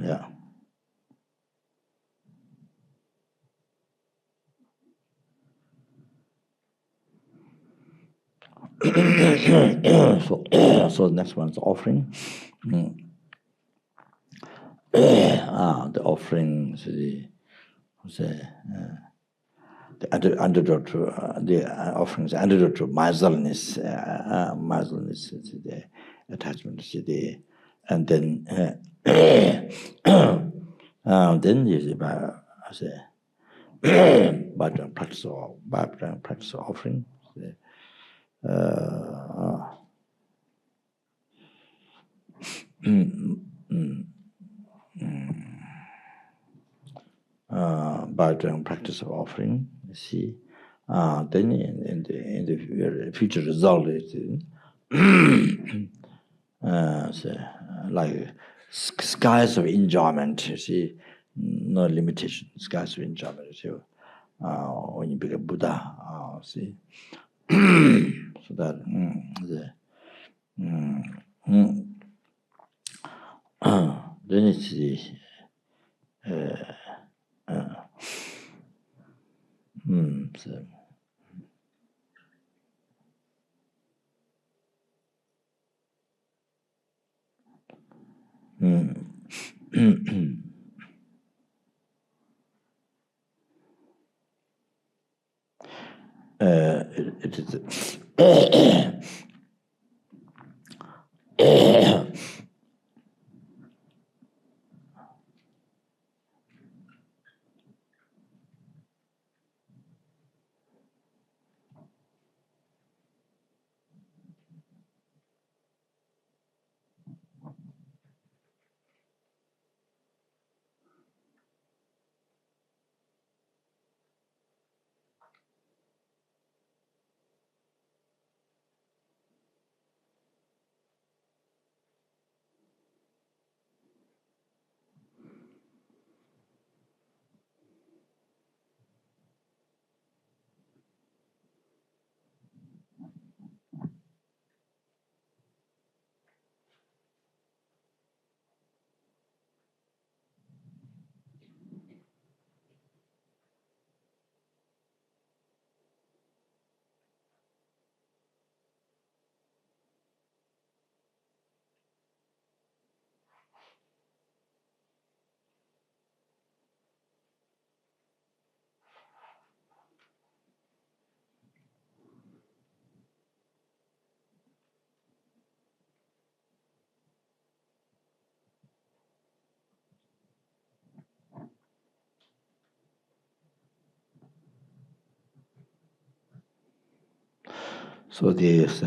Speaker 1: yeah. So the next one is offering. The offering, the antidote to the offerings, antidote to miserliness, miserliness is the attachment to the, and then you see by practice of offering. By doing practice of offering, you see, then in the future result is like skies of enjoyment. You see, no limitation. Skies of enjoyment. So when you become Buddha, see, so that then it's the. So, it is so this.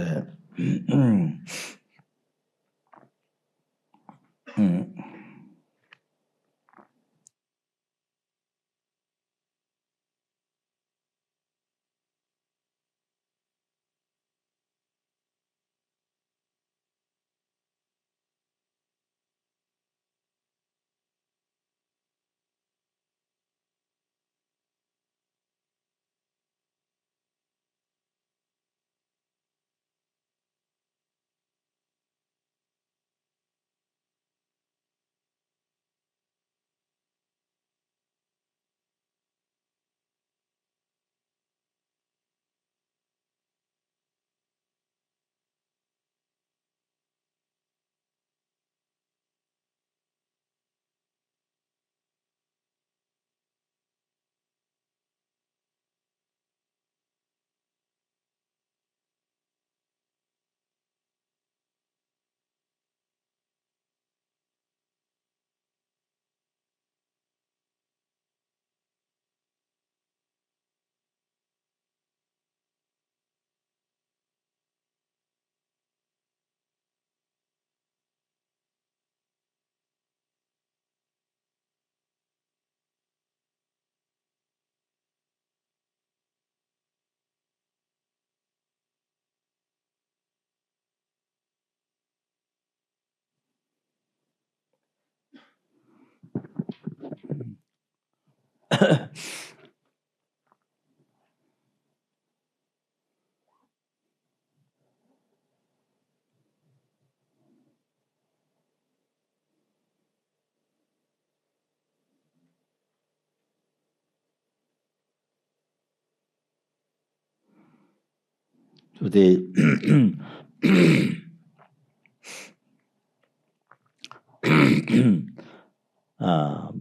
Speaker 1: So the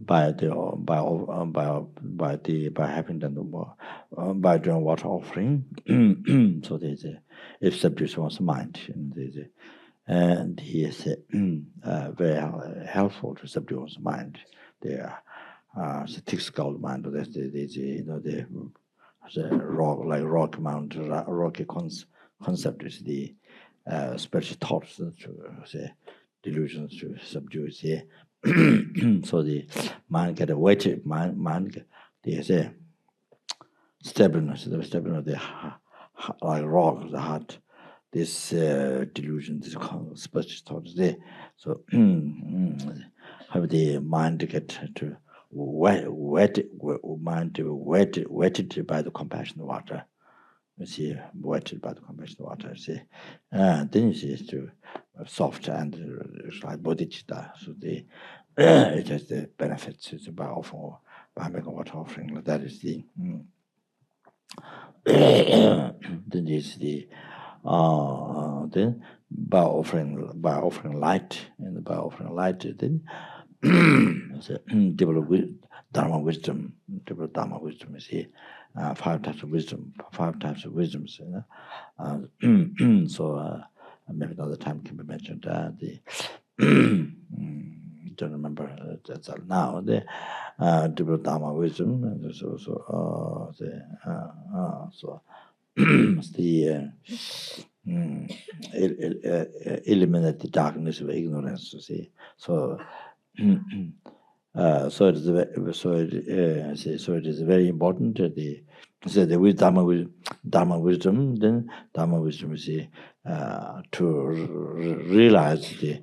Speaker 1: by having done by doing water offering, so if subdues one's mind, and he is very helpful to subdue one's mind. The thick skull mind, that's the rock mount, rocky concept is the special thoughts to say delusions to subdue it. So the mind get a weighted mind the say stubbornness, the stubbornness of the like rock of the heart. This delusion, this special thoughts there. So have the mind get to wetted by the compassion water. You see, wetted by the compassion water. See, then you see it's to soft and like bodhicitta. So it has the benefits by offering, by making water offering. That is the then is the then by offering light, and by offering light, then develop Dharma wisdom. Develop Dharma wisdom. You see, 5 types of wisdom, 5 types of wisdoms. So maybe another time can be mentioned. The don't remember that's now. The develop Dharma wisdom, and there's also so the eliminate the darkness of ignorance. You see, so. So it is very important the with Dharma wisdom, then Dharma wisdom is to realize the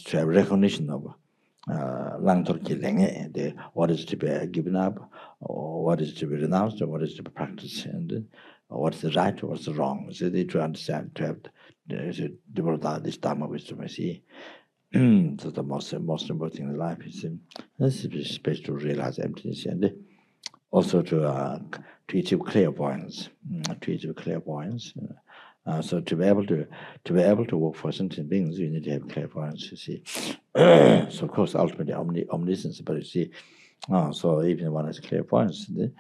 Speaker 1: to have recognition of what is to be given up, or what is to be renounced, or what is to be practiced, and what's the right, what's the wrong. So they to understand, to have develop this Dharma wisdom. I see. So the most important thing in life is space to realize emptiness, and also to achieve clairvoyance. So to be able to work for sentient beings, you need to have clairvoyance. You see, so of course ultimately omniscience, but you see. So even one has clairvoyance, can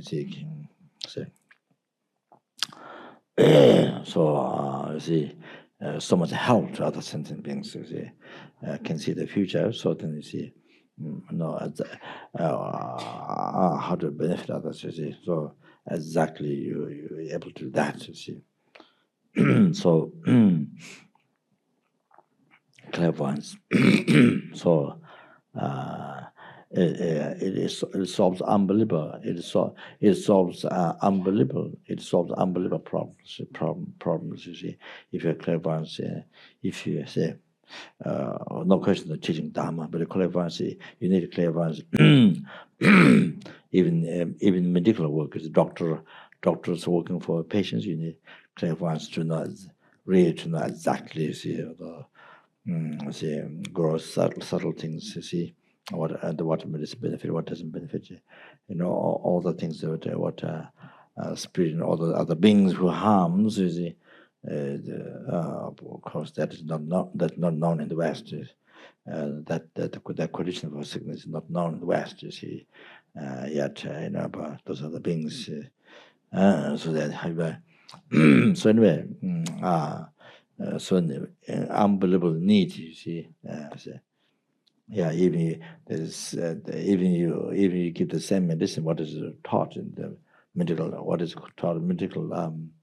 Speaker 1: say. So you see. So much help to other sentient beings. You see, can see the future. So then you see, how to benefit others. You see, so exactly you're able to do that. You see, so clairvoyance. So it solves unbelievable. It solves unbelievable problems. You see, if you have clairvoyance, if you say, no question of teaching Dharma, but clairvoyance, you need clairvoyance. Even medical workers, doctors working for patients, you need clairvoyance to know exactly, see gross subtle things. You see. What medicine benefit, what doesn't benefit you, all the things that what spirit and all the other beings who harms. You see, of course that is not known in the West. That condition of sickness is not known in the West. You see, yet about those other beings. So that so anyway, so unbelievable need. You see. Yeah, even you give the same medicine, what is taught in the medical, what is taught in medical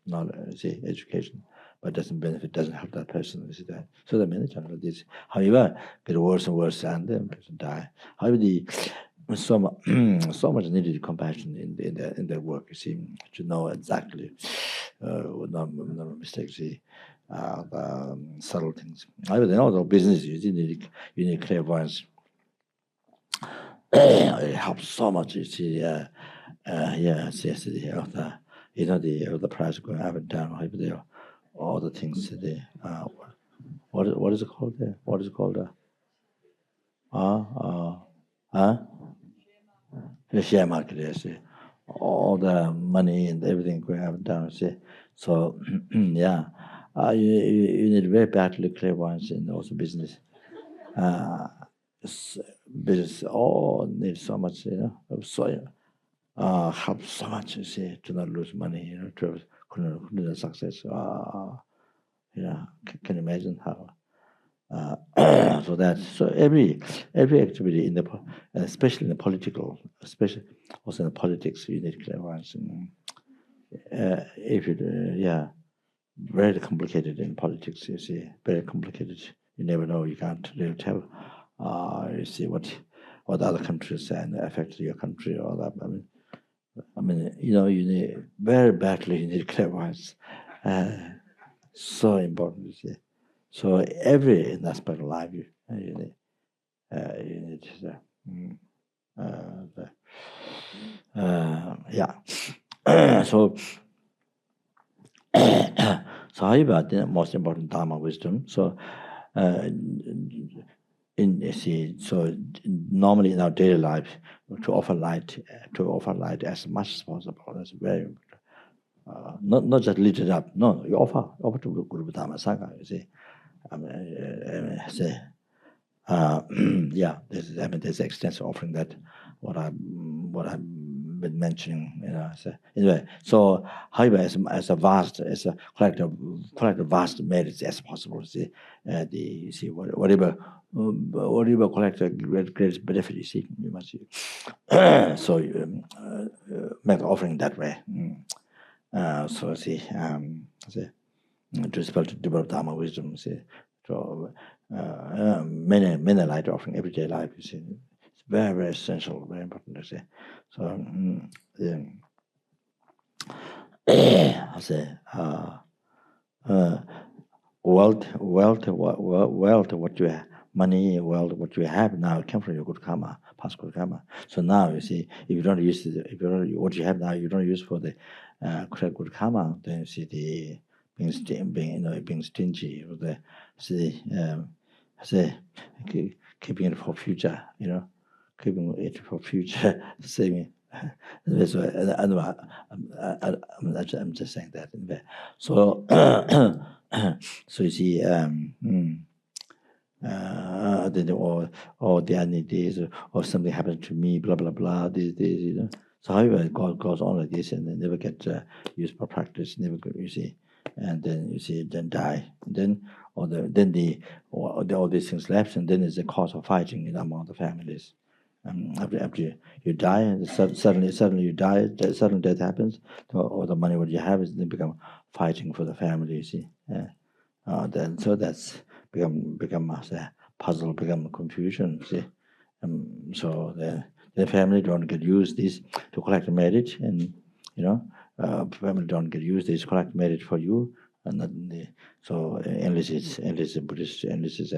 Speaker 1: knowledge, education, but doesn't benefit, doesn't help that person. You see that. So there are many times like this. However, get worse and worse, and then person die. However, so much needed compassion in their work. You see, to know exactly, no mistakes. See. Subtle things. However, in all business, you need clairvoyance. It helps so much. You see, yes, the price going up and down. All the things. What is it called there? What is it called? The share market. Yes. all the money and everything going up and down. See, so yeah, you need very badly clairvoyance and also business. Business all need so much, so help so much. You see, to not lose money, to have success. Can you imagine how? So every activity in the, especially in the political, especially also in the politics, you need clairvoyance. If you, very complicated in politics. You see, very complicated. You never know. You can't really tell. You see what other countries and affect your country or that. I mean, you need very badly. You need clairvoyance. So important. You see. So every aspect of life, you need so so how about the most important Dharma wisdom? So normally in our daily life, to offer light as much as possible. That's very important. Not just lit it up. No, you offer to Guru Dharma Sangha. You see. There's extensive offering that what I've been mentioning. So anyway, so however, as a collective vast merits as possible. See, whatever collect a greatest benefit. You see, you must see. So make the offering that way. So see. To develop Dharma wisdom, see, so many light offering everyday life. You see, it's very, very essential, very important to see. So I say, wealth, what you have, money, wealth, what you have now came from your good karma, past good karma. So now you see, if you don't use it, what you have now, you don't use for the correct good karma, then you see the being stingy, or the keeping it for future, keeping it for future saving. So I'm just saying that. So so you see, then the I need this, or something happened to me, blah blah blah. This. So however it goes on like this, and they never get used for practice. Never good, you see. And then you see, then die, and then all these things left, and then there's a cause of fighting among the families. After you die, and suddenly you die, sudden death happens, all the money what you have is then become fighting for the family. You see, then so that's become a puzzle, become confusion. See, so the family don't get used this to collect merit, and family don't get used this collect merit for you, and so unless it's Buddhist, unless it's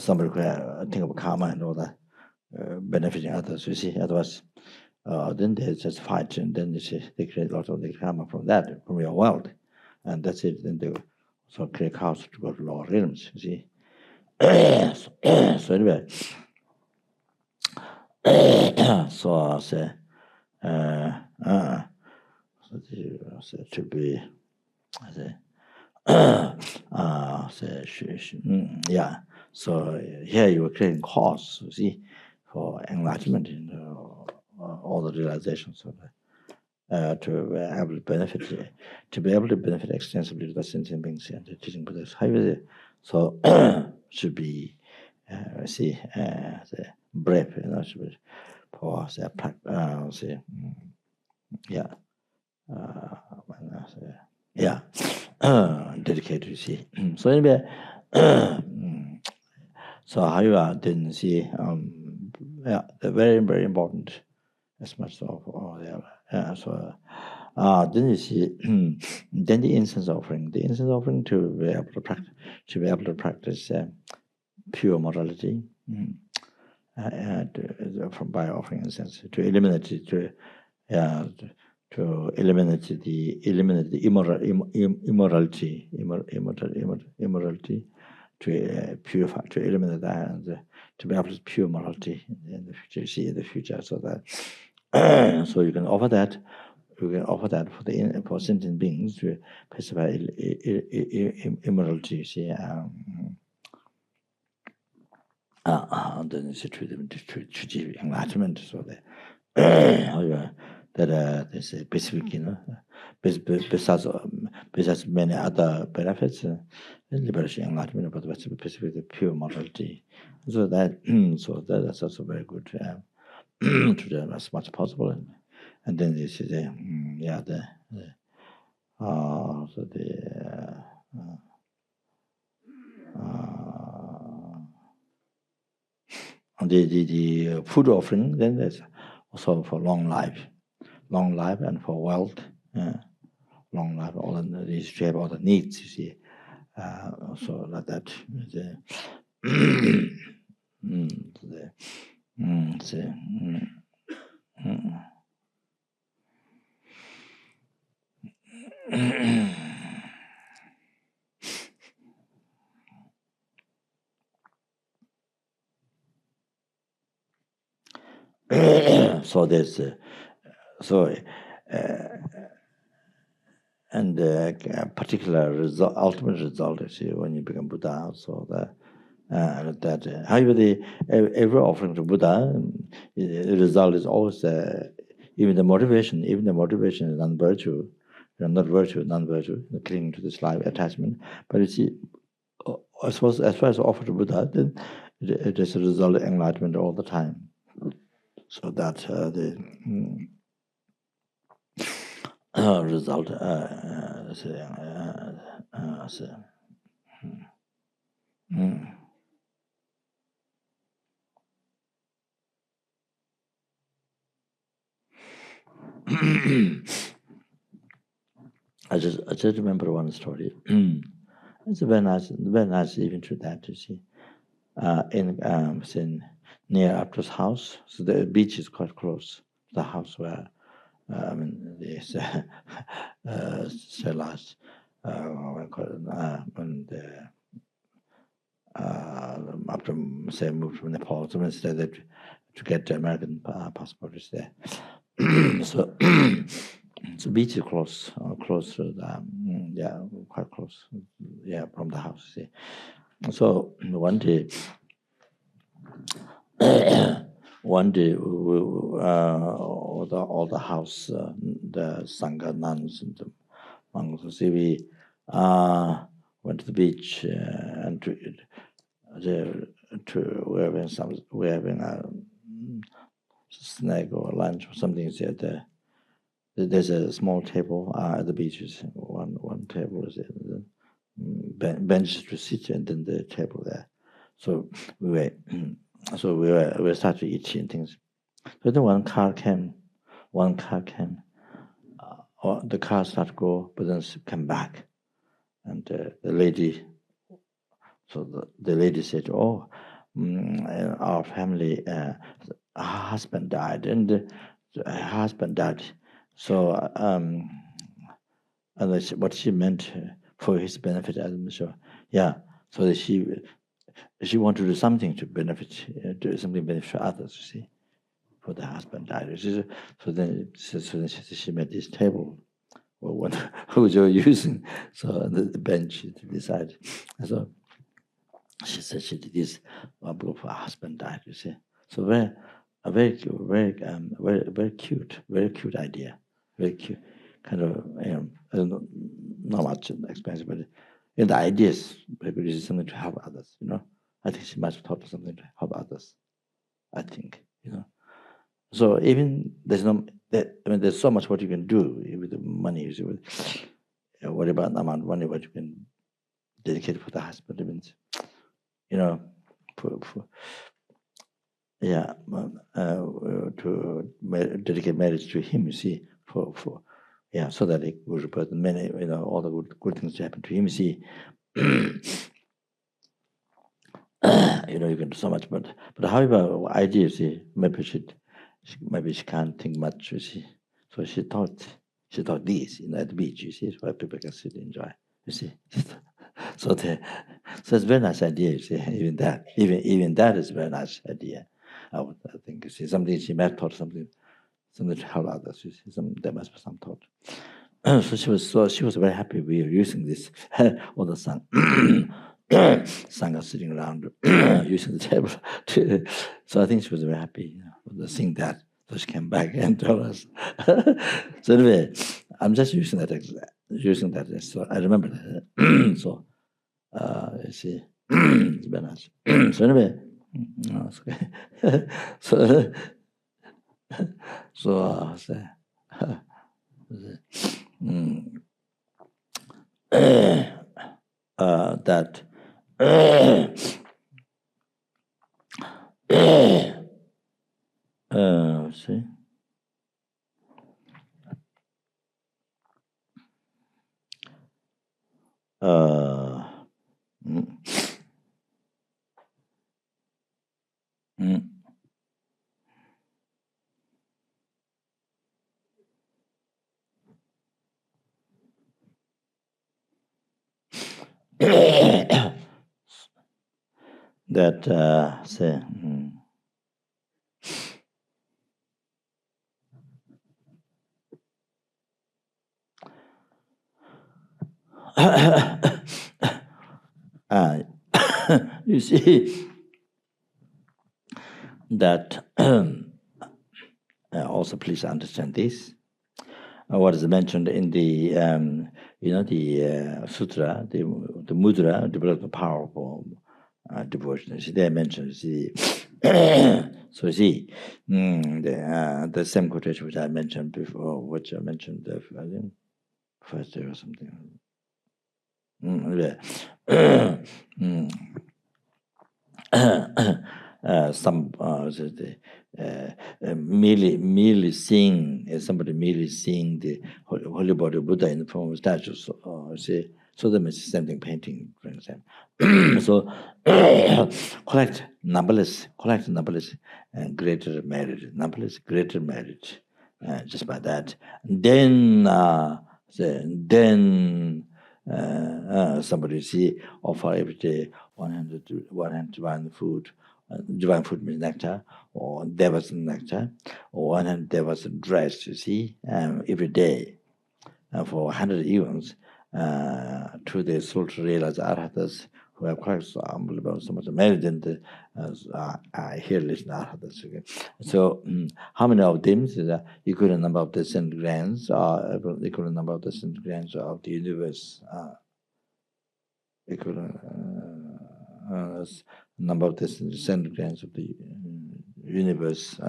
Speaker 1: somebody could think of karma and all that, benefiting others. You see, otherwise, then they just fight, and then they create a lot of the karma from that, from your wealth, and that's it. Then they so create chaos to go to lower realms. You see, so anyway. So I say, to be, I say, yeah. So here you are creating cause, you see, for enlightenment in all the realizations of to be able to benefit extensively to the sentient beings and the teaching Buddhas. So should be brave, should be for dedicated. You see. So anyway, so however, then see, they're very, very important as much of all the other. So then you see, then the incense offering to be able to practice pure morality. From by offering incense to eliminate it, to eliminate the immorality, to purify, to eliminate that, and to be able to pure morality in the future. You see, in the future, so that So you can offer that. You can offer that for sentient beings to pacify immorality. See, then to achieve enlightenment. So that there's a specific, besides many other benefits, liberation, enlightenment, but specifically pure morality. So that's also very good to do as much as possible. And then this is the food offering. Then there's also for long life and for wealth, long life. All these shape all the needs. You see, so like that. So there's and particular result, ultimate result is when you become Buddha. So however, every offering to Buddha, the result is always even the motivation is non-virtue, not virtue, non-virtue, clinging to this life attachment. But you see, as far as offered to Buddha, then it is a result of enlightenment all the time. So that the result I just remember one story. It's very nice even to that, you see. In near Apto's house, so the beach is quite close to the house where this Silas when after say moved from Nepal, so instead to get the American passport is there. So the beach is close to the quite close, from the house. See. So one day, all the house, the Sangha nuns and the monks, see, we went to the beach and we're having a snack or lunch or something. There's a small table at the beaches. One table is bench to sit, and then the table there. So we started eating things. So then one car came. The car started to go, but then came back, and the lady. So the lady said, "Oh, our family, her husband died, and her husband died." So and what she meant for his benefit, I'm sure. Yeah. So that she wanted to do something to benefit, do something beneficial for others. You see, for the husband died. So then she made this table, which you're using. So the bench to decide. So she said she did this for her husband died. You see, so very cute idea, very cute. Kind of, I don't know, not much expensive, but in the ideas, maybe this is something to help others, I think she must have thought of something to help others, I think, So even there's so much what you can do with the money. What about the amount of money what you can dedicate for the husband? It means, to dedicate marriage to him, you see, so that it will report many, all the good things happen to him. You see, you can do so much, but however, idea, see, maybe she can't think much, you see. So she thought this, at the beach, you see, where people can sit and enjoy, you see. So it's a very nice idea, you see. Even that is a very nice idea. I think, you see, something she might thought something something to help others. You see, there must be some thought. So she was very happy we are using this. All the Sangha sitting around using the table. So I think she was very happy seeing that. So she came back and told us. So anyway, I'm just using that. So I remember that. So you see, it's very nice. So anyway, it's okay. That see. That say. You see that also please understand this. What is mentioned in the the sutra, the mudra, develop the power for devotion. See, they mentioned so see the same quotation which I mentioned before, which I mentioned I think first day or something. Some merely seeing somebody merely seeing the holy body of Buddha in the form of statues. So they means same thing painting, for example. So collect numberless and greater merit, numberless greater merit. Just by that, then somebody see offer every day 100 divine food. Divine food means nectar, or devas nectar, or 100 devas dress. You see, every day for 100 eons to the soul to realize arhatas who have quite so unbelievable, so much merit in the here listen arhatas. Okay. So how many of them is the equivalent number of the centigrams, or equivalent number of the centigrams of the universe? Equivalent number of the centigrams of the universe.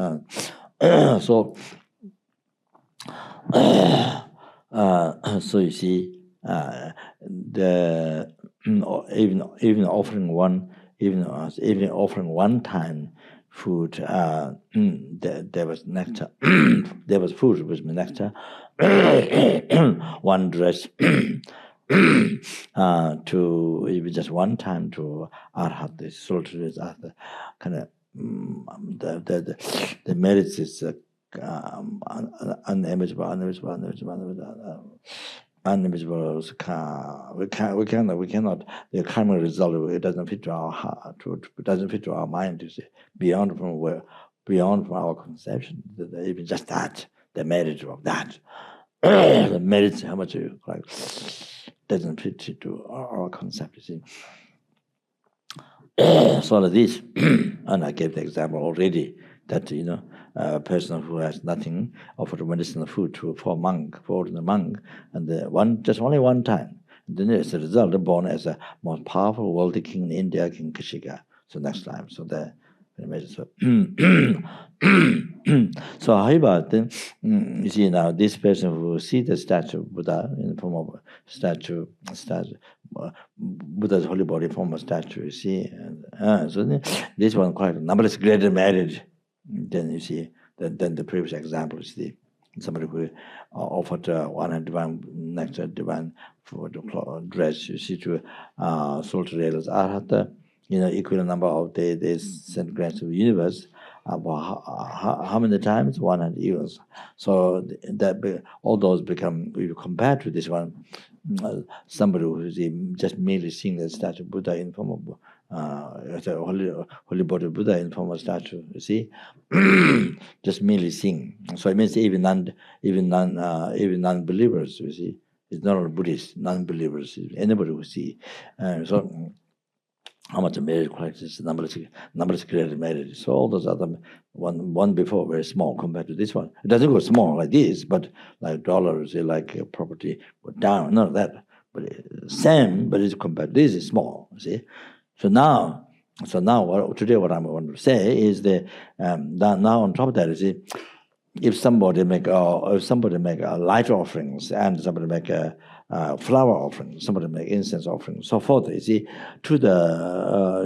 Speaker 1: So you see, the even offering one time food, there was nectar. There was food with nectar. One dress. To even just one time to arhat, the soul to this kind of the merits is unimaginable. We cannot. The karmic result, it doesn't fit to our heart. It doesn't fit to our mind. You see, beyond from our conception. Even just that, the merit of that, the merits, how much you like. Doesn't fit to our concept, you see. So like this, and I gave the example already that a person who has nothing offered medicinal food for a monk, and only one time. And then as a result, born as a most powerful wealthy king in India, King Kashika. So next time, so that. So how about then? You see now this person who see the statue of Buddha in the form of statue, Buddha's holy body form of statue. You see, so then, this one quite numberless greater merit. Then you see, then the previous example is somebody who offered 100 divine nectar, divine food, dress. You see, to soul to realize arhata. Equal number of the centigrams of the universe. How many times? 100 years. So that all those become, if you compare to this one, somebody who is just merely seeing the statue of Buddha in form of it's a holy body Buddha in form of statue. You see, just merely seeing. So it means even non-believers. You see, it's not only Buddhists, non-believers. Anybody who see. So how much marriage practice, number created marriage. So all those other one before very small compared to this one. It doesn't go small like this, but like dollars, like property go down. None of that. But same, but it's compared. This is small. See. So now today what I'm going to say is that now on top of that, you see, if somebody make light offerings and somebody make flower offerings, somebody make incense offerings, so forth. You see, to the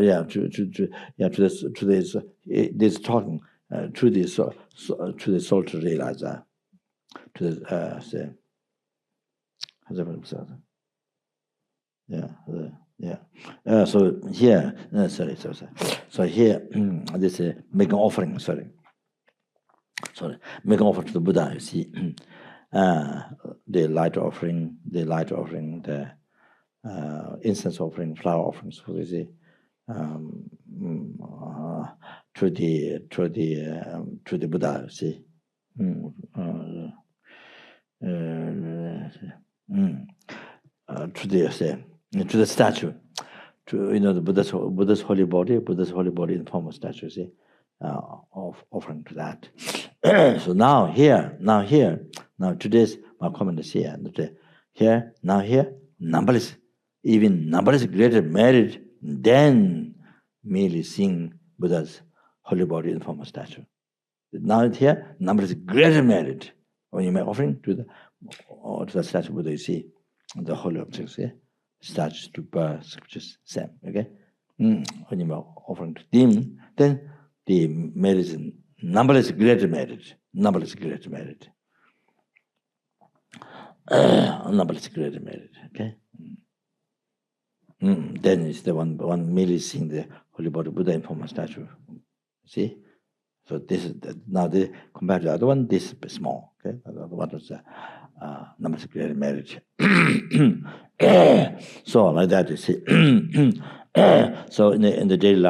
Speaker 1: this talking to this soul to realize that to the say. So here, So here, this is making offering. Making offering to the Buddha. You see, the light offering, the incense offering, flower offerings. So you see, to the Buddha. You see. To the statue, to the Buddha's holy body in form of statue, see, of offering to that. So now today's my comment is here. Here, numberless greater merit than merely seeing Buddha's holy body in form of statue. Now here, numberless greater merit when you make offering to the statue Buddha, you see the holy objects, yeah? Statue, stupa, scriptures, same, okay? When you make offering to them, then the merit is numberless greater merit. Numberless greater merit, okay? Then it's the one merely seeing the holy body Buddha in form of statue. See? So this is now compared to the other one, this is small, okay? The other one was numberless greater merit. So like that, you see. So in the daily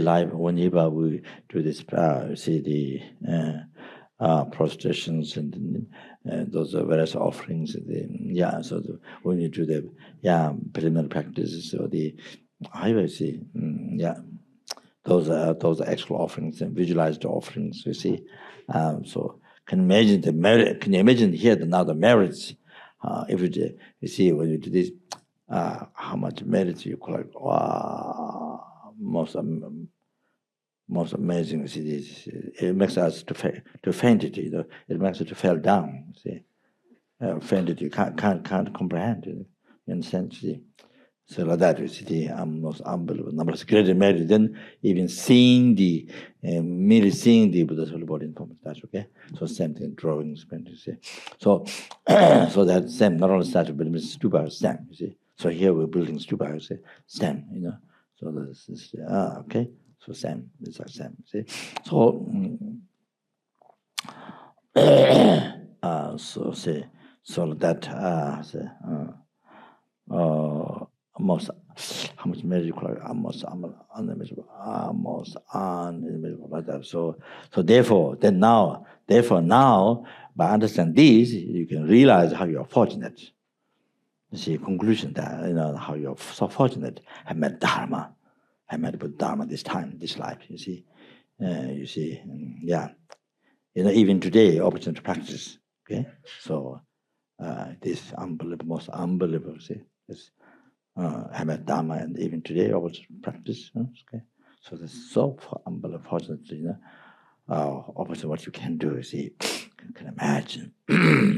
Speaker 1: life, whenever we do this, see the prostrations and those various offerings. When you do the preliminary practices or the I see, those are actual offerings and visualized offerings. You see, so can imagine the merit. Can you imagine here now the merits? If you see when you do this, how much merits you collect? Wow, most amazing. See this. It makes us to faint it. It makes us to fall down. See, faint it. You can't comprehend. You understand? See. So like that, you see the most unbelievable, numberless greater merit than even merely seeing the Buddha's holy body in form of statue. Okay, so same thing, drawings, paintings. See, so that same, not only statue but stupa, stem. You see, so here we're building stupa. You see, stem. So this is okay. So same, these are same. See, so so that how much measure almost unimaginable like that. So therefore now by understanding this, you can realize how you are fortunate. You see, conclusion that how you are so fortunate. I met Dharma. I met Buddha Dharma this time, this life. You see, even today, opportunity to practice. Okay, so this unbelievable, most unbelievable. See, this. I met Dharma, and even today I was practice. Okay, so this is so unbelievable, fortunate. Obviously, what you can do. See, you can imagine.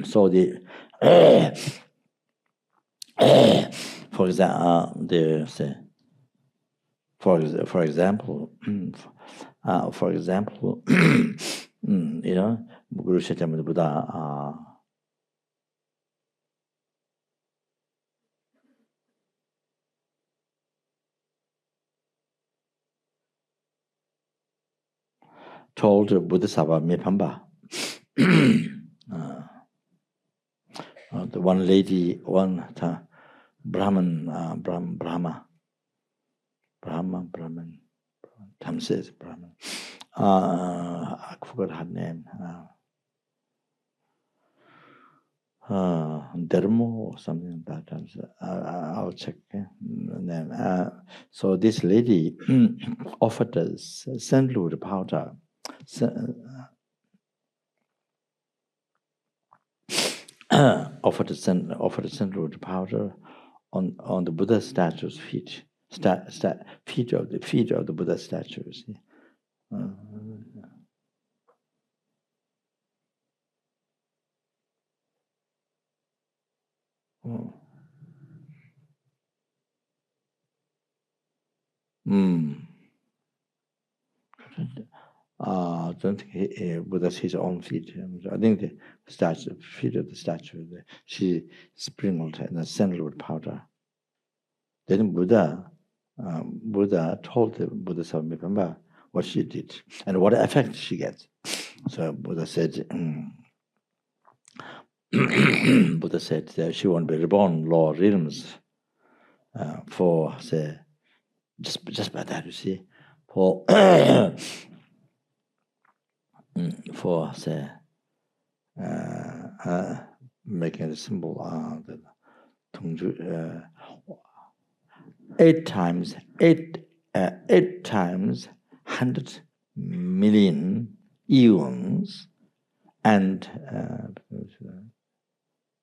Speaker 1: So for example, Guru Shakyamuni Buddha. Told Bodhisattva Mepamba. The one lady, one time, Brahman, Tam says Brahman. I forgot her name. Dermo or something like that. I'll check name. So this lady offered us sandalwood powder. Offered sandalwood powder on the Buddha statue's feet. Feet of the Buddha statues. I don't think Buddha's his own feet. I think the feet of the statue, she sprinkled in the sandalwood powder. Then Buddha told the Bodhisattva Mipamba what she did and what effect she gets. So Buddha said, that she won't be reborn lower realms for, say, just by that, you see, for say, making a symbol the Tongju, 8 times 100 million eons and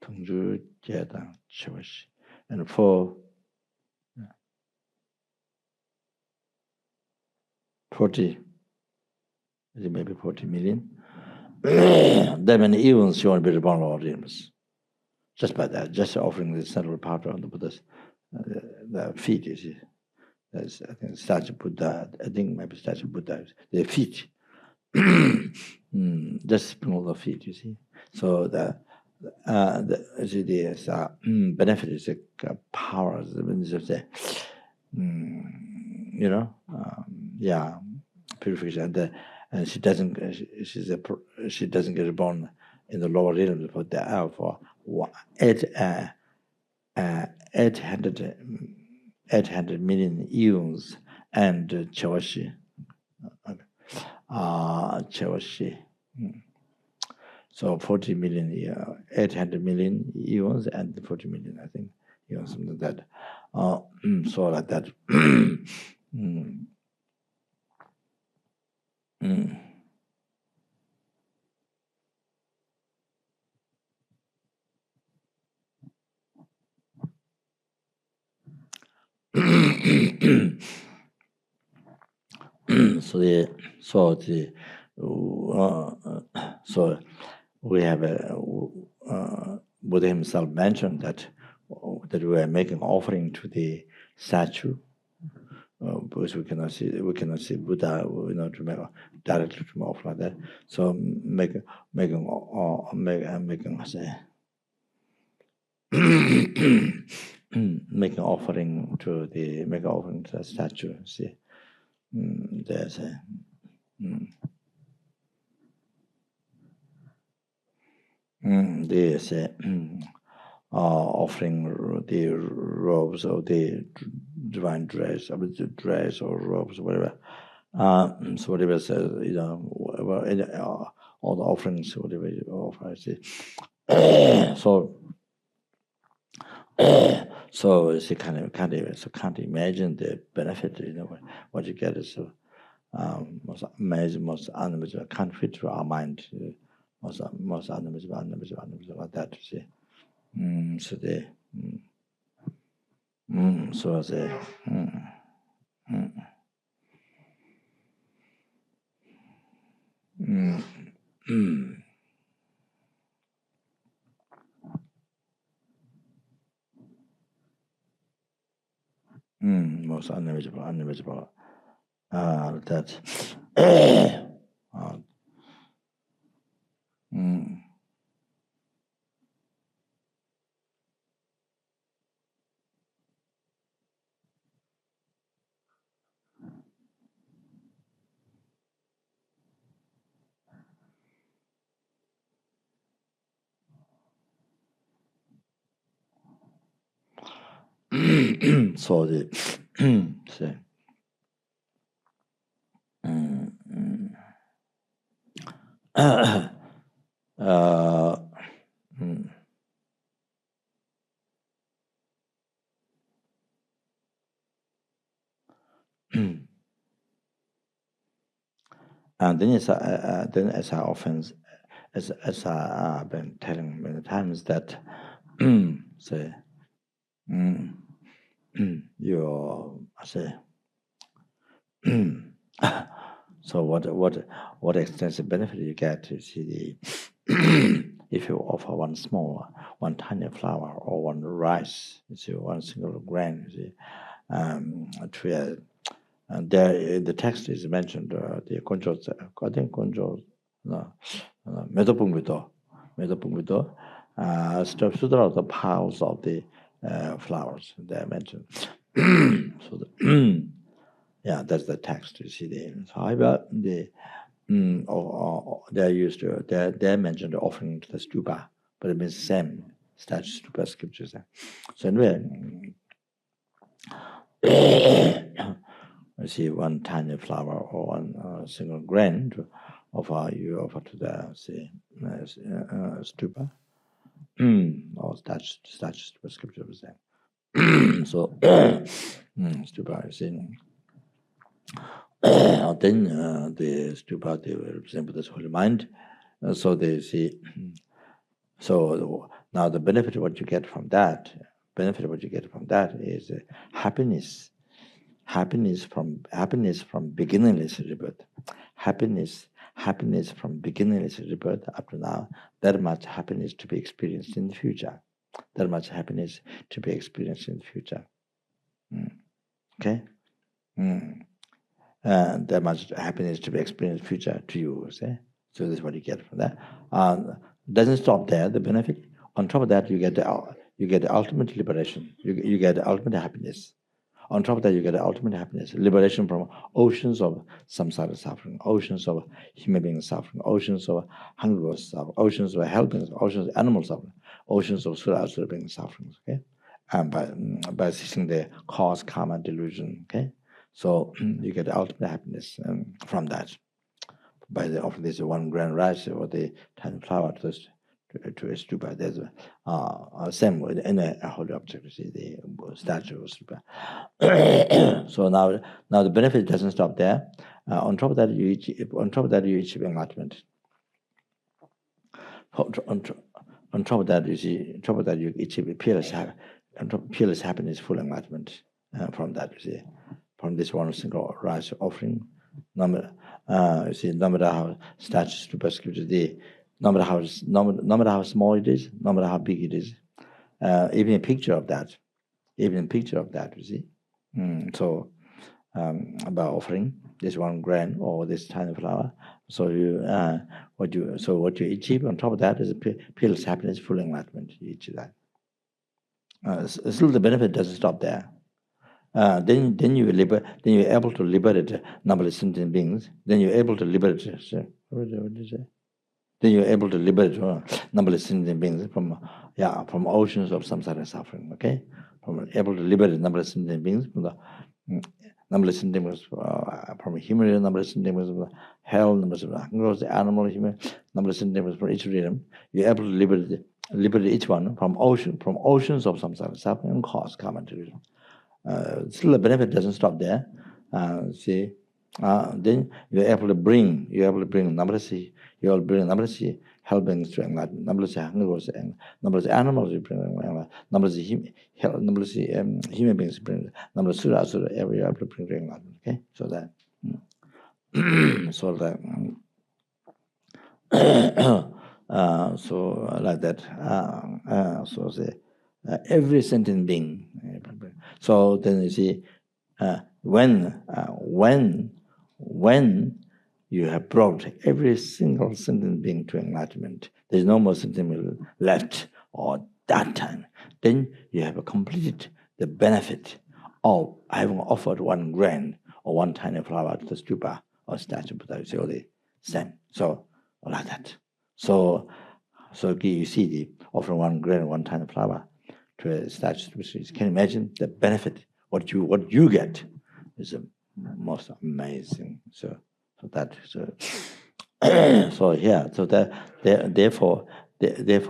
Speaker 1: Tongju Jedang Chivash, and for 40, maybe 40 million. That many eons she won't be reborn or realms. Just by that, just offering the central powder on the Buddha's the feet, you see. That's, I think, statue Buddha. I think maybe statue Buddha. The feet, just sprinkle the feet, you see. So the benefit is the power. Purification. And she doesn't. She doesn't get born in the lower realms for 800 million eons and Chawashi. Chawashi. So 40 million, 800 million eons and 40 million, I think, something like that. So like that. So we have Buddha himself mentioned that we are making offering to the statue, because we cannot see Buddha, to make directly to offer like that. So making offering to the statue. See, there's a. There's offering the robes of the divine dress, or the dress or robes, whatever. So whatever says, all the offerings, whatever you offer, I see. So she can't imagine the benefit, what you get is most amazing, most unimaginable, can't fit to our mind. Most unimaginable like that, you see. So they, so they, most unimaginable, that. so the say, and then then as I often as I've been telling many times that say you say so what extensive benefit you get to see the if you offer one tiny flower or one rice, you see one single grain, you see to and there the text is mentioned the control I think control Medopungvito steps throughout the piles of the flowers they are mentioned. So the yeah, that's the text you see there. So however, they're used to they mentioned the offering to the stupa, but it means same statue stupa scriptures. So anyway, you see one tiny flower or one single grain to you offer to the say stupa or statue stupa scriptures. So stupa is in. Then the stupa they represent Buddha's holy mind. So they see. So now the benefit of what you get from that is happiness. Happiness from beginningless rebirth. Happiness from beginningless rebirth up to now. That much happiness to be experienced in the future. That much happiness to be experienced in the future. Okay. That much happiness to be experienced in the future to you. See? So this is what you get from that. Doesn't stop there. The benefit on top of that, you get the ultimate liberation. You get the ultimate happiness. On top of that, you get the ultimate happiness, liberation from oceans of samsara suffering, oceans of human being suffering, oceans of hunger suffering, oceans of helping, oceans of animal suffering, oceans of sura being suffering. Okay, and by ceasing the cause karma delusion. Okay. So you get the ultimate happiness from that. By the offering this one grand rice or the tiny flower to a stupa. There's same with any holy object. You see the statue of stupa. So now the benefit doesn't stop there. On top of that, you achieve enlightenment. On top of that, you achieve peerless happiness, full enlightenment from that. You see. From this one single rice offering, you see, no matter how statues to prescriptive the no matter how small it is, no matter how big it is, even a picture of that, you see. So about offering this one grain or this tiny flower, so what you achieve on top of that is a peerless happiness, full enlightenment. You achieve that. Still, the benefit doesn't stop there. Then you're able to liberate numberless sentient beings. Then you're able to liberate. What did you say? Then you're able to liberate numberless sentient beings from oceans of samsara suffering. Okay, able to liberate numberless sentient beings from the numberless sentient beings from human, numberless sentient beings from hell, numberless of animal, human, numberless sentient beings from each realm. You're able to liberate each one from oceans of samsara suffering and cause karma delusion. Still, the benefit doesn't stop there. See, then you're able to bring numberless hell beings to enlightenment, numberless hungers, and numberless animals you bring enlightenment, numberless human beings bring, numberless sura, you're able to bring enlightenment. Okay, so that, so like that. So say every sentient being. So then you see, when you have brought every single sentient being to enlightenment, there is no more sentient being left, or that time, then you have completed the benefit of having offered one grain or one tiny flower to the stupa or statue, but you see all the same. So like that. So you see the offering one grain, one tiny flower to a statue. Can you imagine the benefit? What you get is the most amazing. So therefore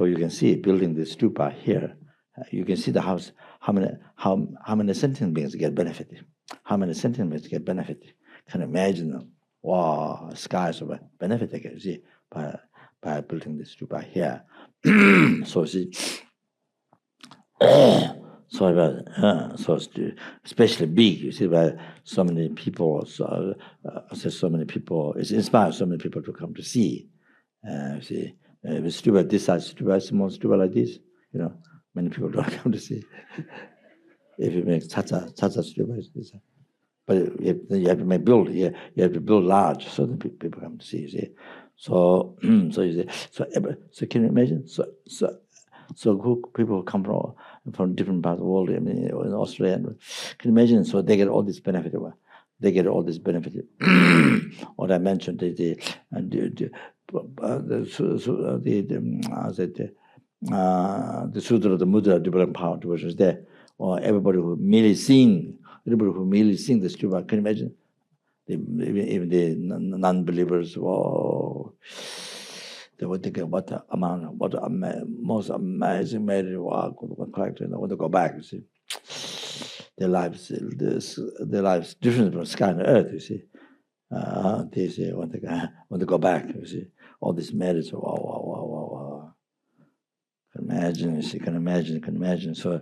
Speaker 1: you can see building the stupa here. You can see the house. How many sentient beings get benefited? How many sentient beings get benefited? Can you imagine? Wow, skies of benefit they can see by building the stupa here. So see. So especially big, you see, by so many people, so many people, it inspires so many people to come to see. See, with stupa this size, stupa small stupa like this, many people don't come to see. If you make chacha stupa, but you have to make build. You have to build large so that people come to see. You see, so you see, so can you imagine? So people come from different parts of the world. I mean, in Australia, can you imagine? So they get all this benefit. They get all this benefit. What I mentioned, the Sutra of the Mudra developing power, which is there, or everybody who merely sing the stupa. Can you imagine? Even the non-believers, they would think what most amazing marriage character. They want to go back. You see, their lives different from sky and earth. You see, they say want to go back. You see, all this marriage. Wow. Can imagine. So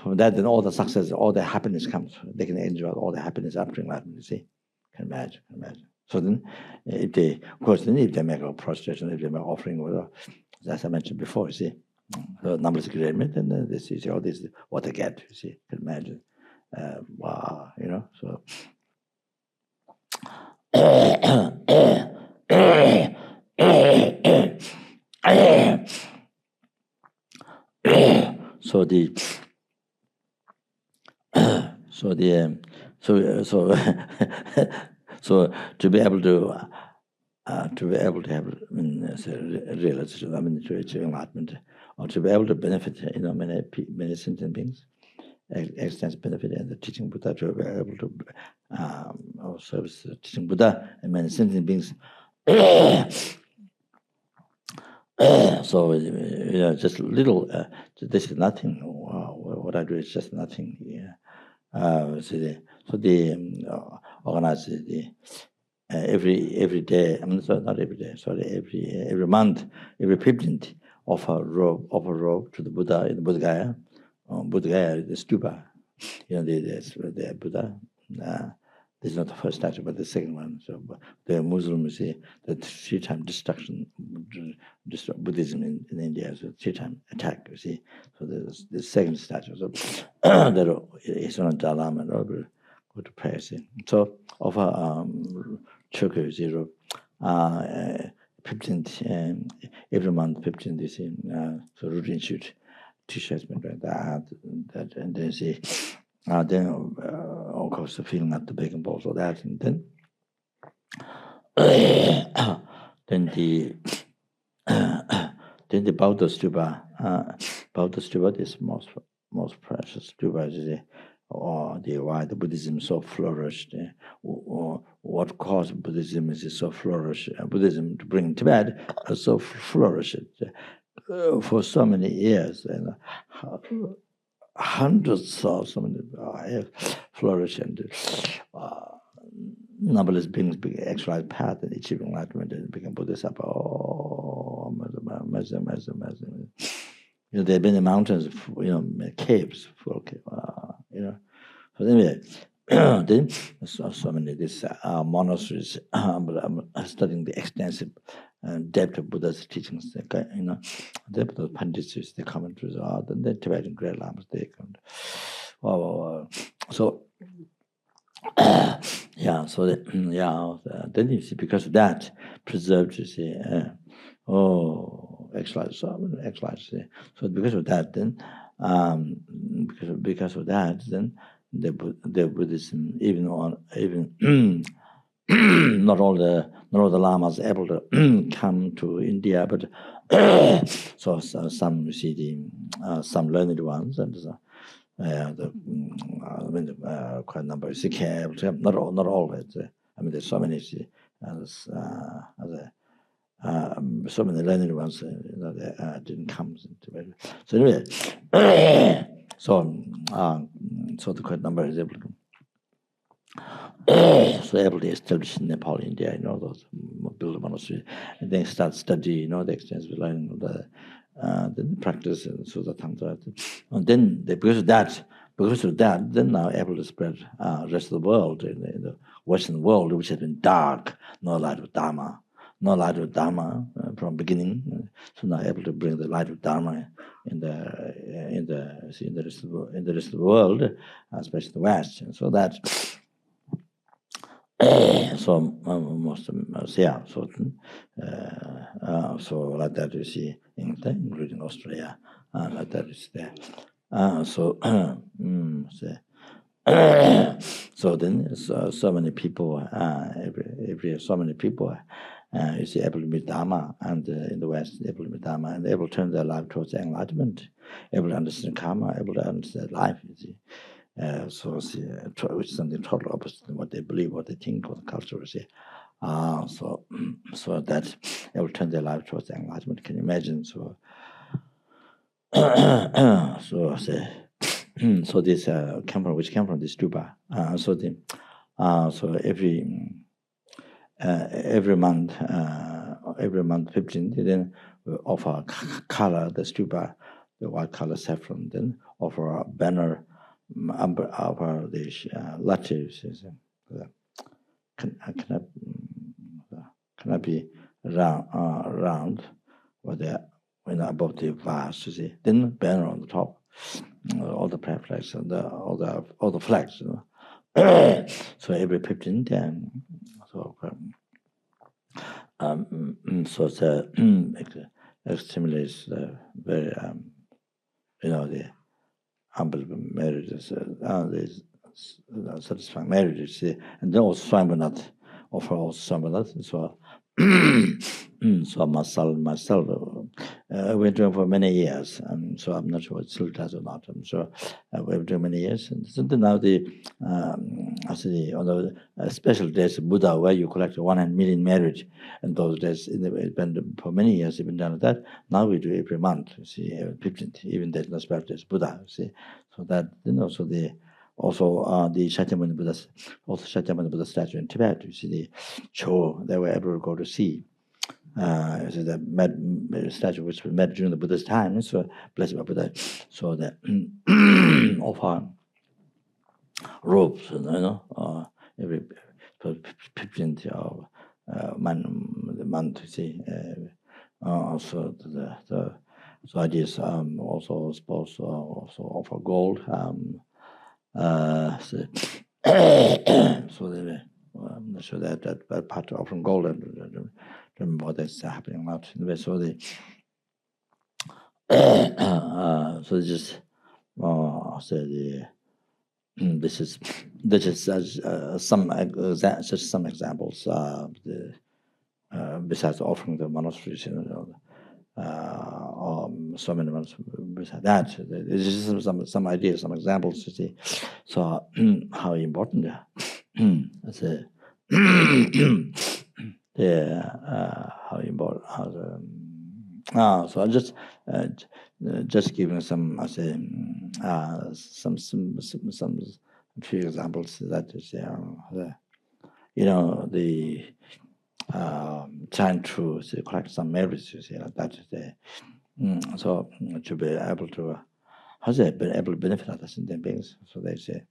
Speaker 1: from that, then all the success, all the happiness comes. They can enjoy all the happiness after enlightenment. You see, can imagine. So then, if they make a prostration, if they make offering, as I mentioned before, you see, the numberless agreement, and this is all this what they get. You see, can imagine. Wow, so. So to be able to have realization, to achieve enlightenment, or to be able to benefit, many sentient beings, extends benefit in the teaching Buddha, to be able to service the teaching Buddha and many sentient beings. So just little. This is nothing. What I do is just nothing. So they organize every day. Not every day. Sorry, every month, every 15th, offer robe to the Buddha in the Buddha Gaya. Buddha Gaya, the stupa. The Buddha. This is not the first statue, but the second one. So the Muslims say the 3-time destruction, Buddhism in India is a 3-time attack. You see, so there's the second statue. So that is on Lama and go to prayer. See. So offer choker 15th every month 15th. You see, so routine shoot T-shirts like that, and then see. Then, of course, the filling up the bacon balls or that, and then the Buddha stupa. Buddha stupa is most precious stupa. Or why the Buddhism so flourished, or what caused Buddhism is so flourished. Buddhism to bring Tibet so flourished for so many years, and hundreds of so many flourish, and numberless beings actualized path and achieving enlightenment and become Bodhisattva. Amazing. There have been in mountains, caves full of So anyway, then so many these monasteries. But I'm studying the extensive depth of Buddha's teachings. Depth of pandits, the commentaries, then the Tibetan Great Lamas, they come. So then you see, because of that, preserved, you see, excellence. So because of that, then because of that, then the Buddhism, even not all the none of the lamas able to come to India, but so some you see some learned ones and quite a number. Not always. I mean, there's so many. So many learned ones they didn't come into it. So anyway, so the quite number is able to able to establish in Nepal, India, those build a monastery, and then start study, the extensive learning of the practice and so the tantra, and then because of that, then now able to spread rest of the world in the Western world, which has been dark, no light of Dharma. No light of Dharma from beginning, so now able to bring the light of Dharma in the rest of the world, especially the West, and so that so most so like that you see including Australia, like that is there. So then so many people every so many people you see able to meet Dharma, and in the West able to meet Dharma and able to turn their life towards enlightenment, able to understand karma, able to understand life, you see. Which is something totally opposite than what they believe, what they think, what the culture is. So that it will turn their life towards enlightenment. Can you imagine? So this which came from the Stupa. So every month 15th, then we offer color the Stupa, the white color saffron, then offer a banner. Our the lattice cannot be round, or the above the vase. You see, then banner on the top, all the prayer flags and all the flags. So every 15th, and so it stimulates very the humble marriages, satisfying marriages, and then also Swambanath offer also Swambanath. So so myself, we've been doing for many years, so I'm not sure it still does or not. I'm sure we've been doing many years, and so now on the special days of Buddha, where you collect 100 million marriage, and those days it's been for many years. It's been done that. Now we do every month. You see, 15th, even there's no special days Buddha. You see, so that so the Shakyamuni Buddha, also Shakyamuni Buddha statue in Tibet. You see the Cho they were able to go to see. So the statue which was made during the Buddha's time, so blessed by Buddha. So that offer robes, every 15th of the month. You see, also so ideas also supposed to also offer gold. So they I'm not sure that part of offering gold. I don't remember what that's happening now. So so just this is some examples. Besides offering the monasteries, so many ones besides that. There's just some ideas, some examples to see. So how important I say how important so I just giving some some few examples that is the trying to collect some merits, you see, that is so to be able to be able to benefit others and their beings. So they say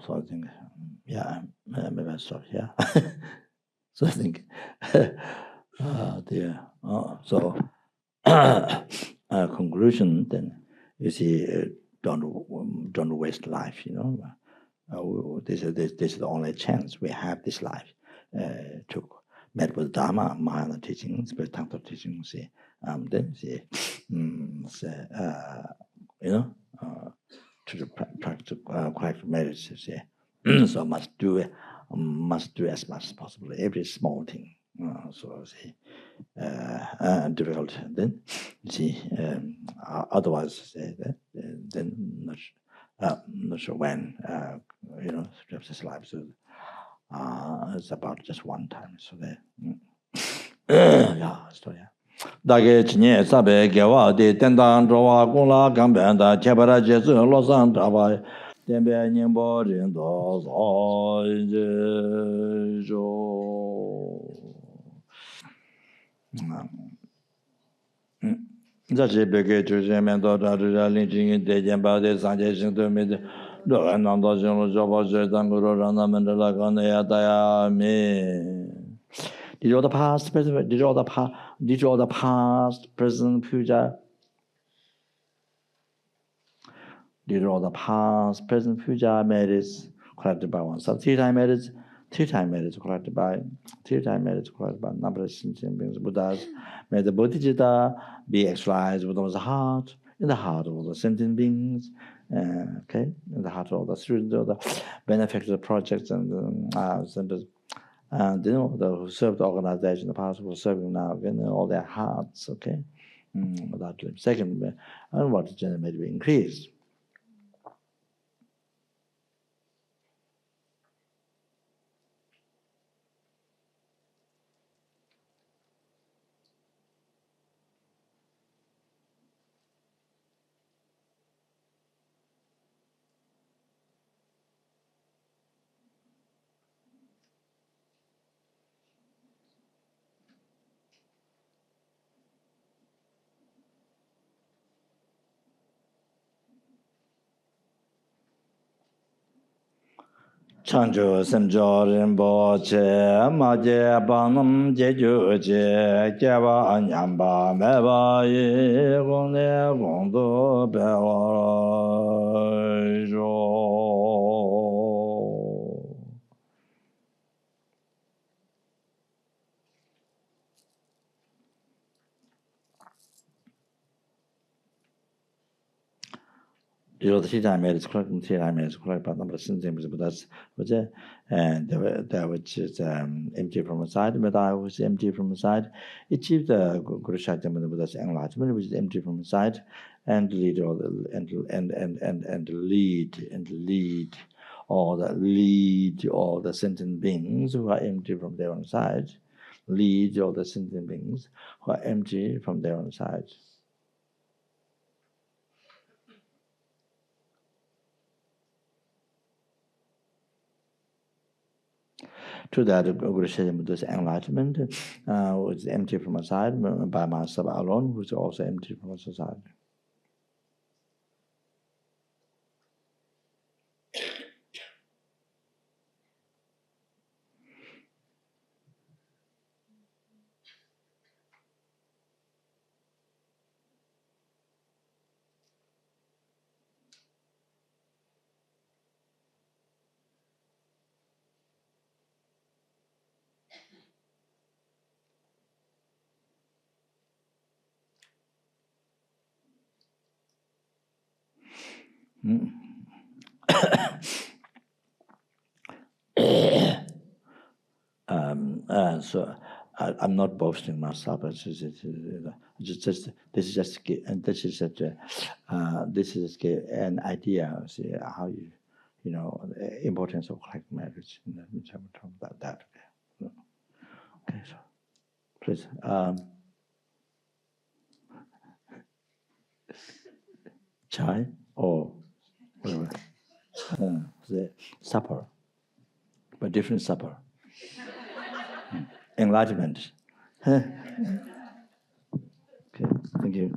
Speaker 1: so I think maybe I stop here. So I think so conclusion then, you see, don't waste life, this is the only chance we have this life to meet with Dharma, Mahayana teachings, Tantra teachings, the practice correct marriage. So must do as much as possible every small thing. So see, difficult. Then see, otherwise then not sure when this life. So it's about just one time. So there. Yeah, so yeah. Dage chinye sabe gewa de tendang zhowa gongla gangben da chebara jesu lo sang zhaba tenbe nyingbo rin do zo je zho. Za chi beke chu chen men do zha zhu zha ling ching de jian ba de sang jie xing de me de lo an nang do xing lo zhao ba zhe dang gu ro rang na men de la gang de ya da ya me. Did all the past, present, did all the past, present, future? Did all the past, present, future marriages collected by oneself? Three-time marriage collected by number of sentient beings, Buddhas. May the Bodhicitta be actualized within the heart, in the heart of all the sentient beings, in the heart of all the students, all the benefactor projects and centers. And who served the organization in the past who are serving now in all their hearts, without limit. Second, and what may be increased. Chanju Semjo Rinpoche, Maje Banam Jejuche, Java Anyamba, Meva Ye, Gone Gondo Bewa Jo. The tea-time marriage correct, but number of symptoms, but that's and there which is empty from the side, but I was empty from the side. Achieve the Guru Shakti Buddha's enlightenment, which is empty from the side, and lead all the lead all the sentient beings who are empty from their own side, lead all the sentient beings who are empty from their own side. To that, Guru Shakti Buddha's enlightenment was empty from a side by myself alone, who's also empty from a side. So I'm not boasting myself. This is just an idea. See how the importance of collective marriage. We talk about that. Okay, so please. Chai or whatever. The supper, but different supper. Enlightenment. Okay, thank you.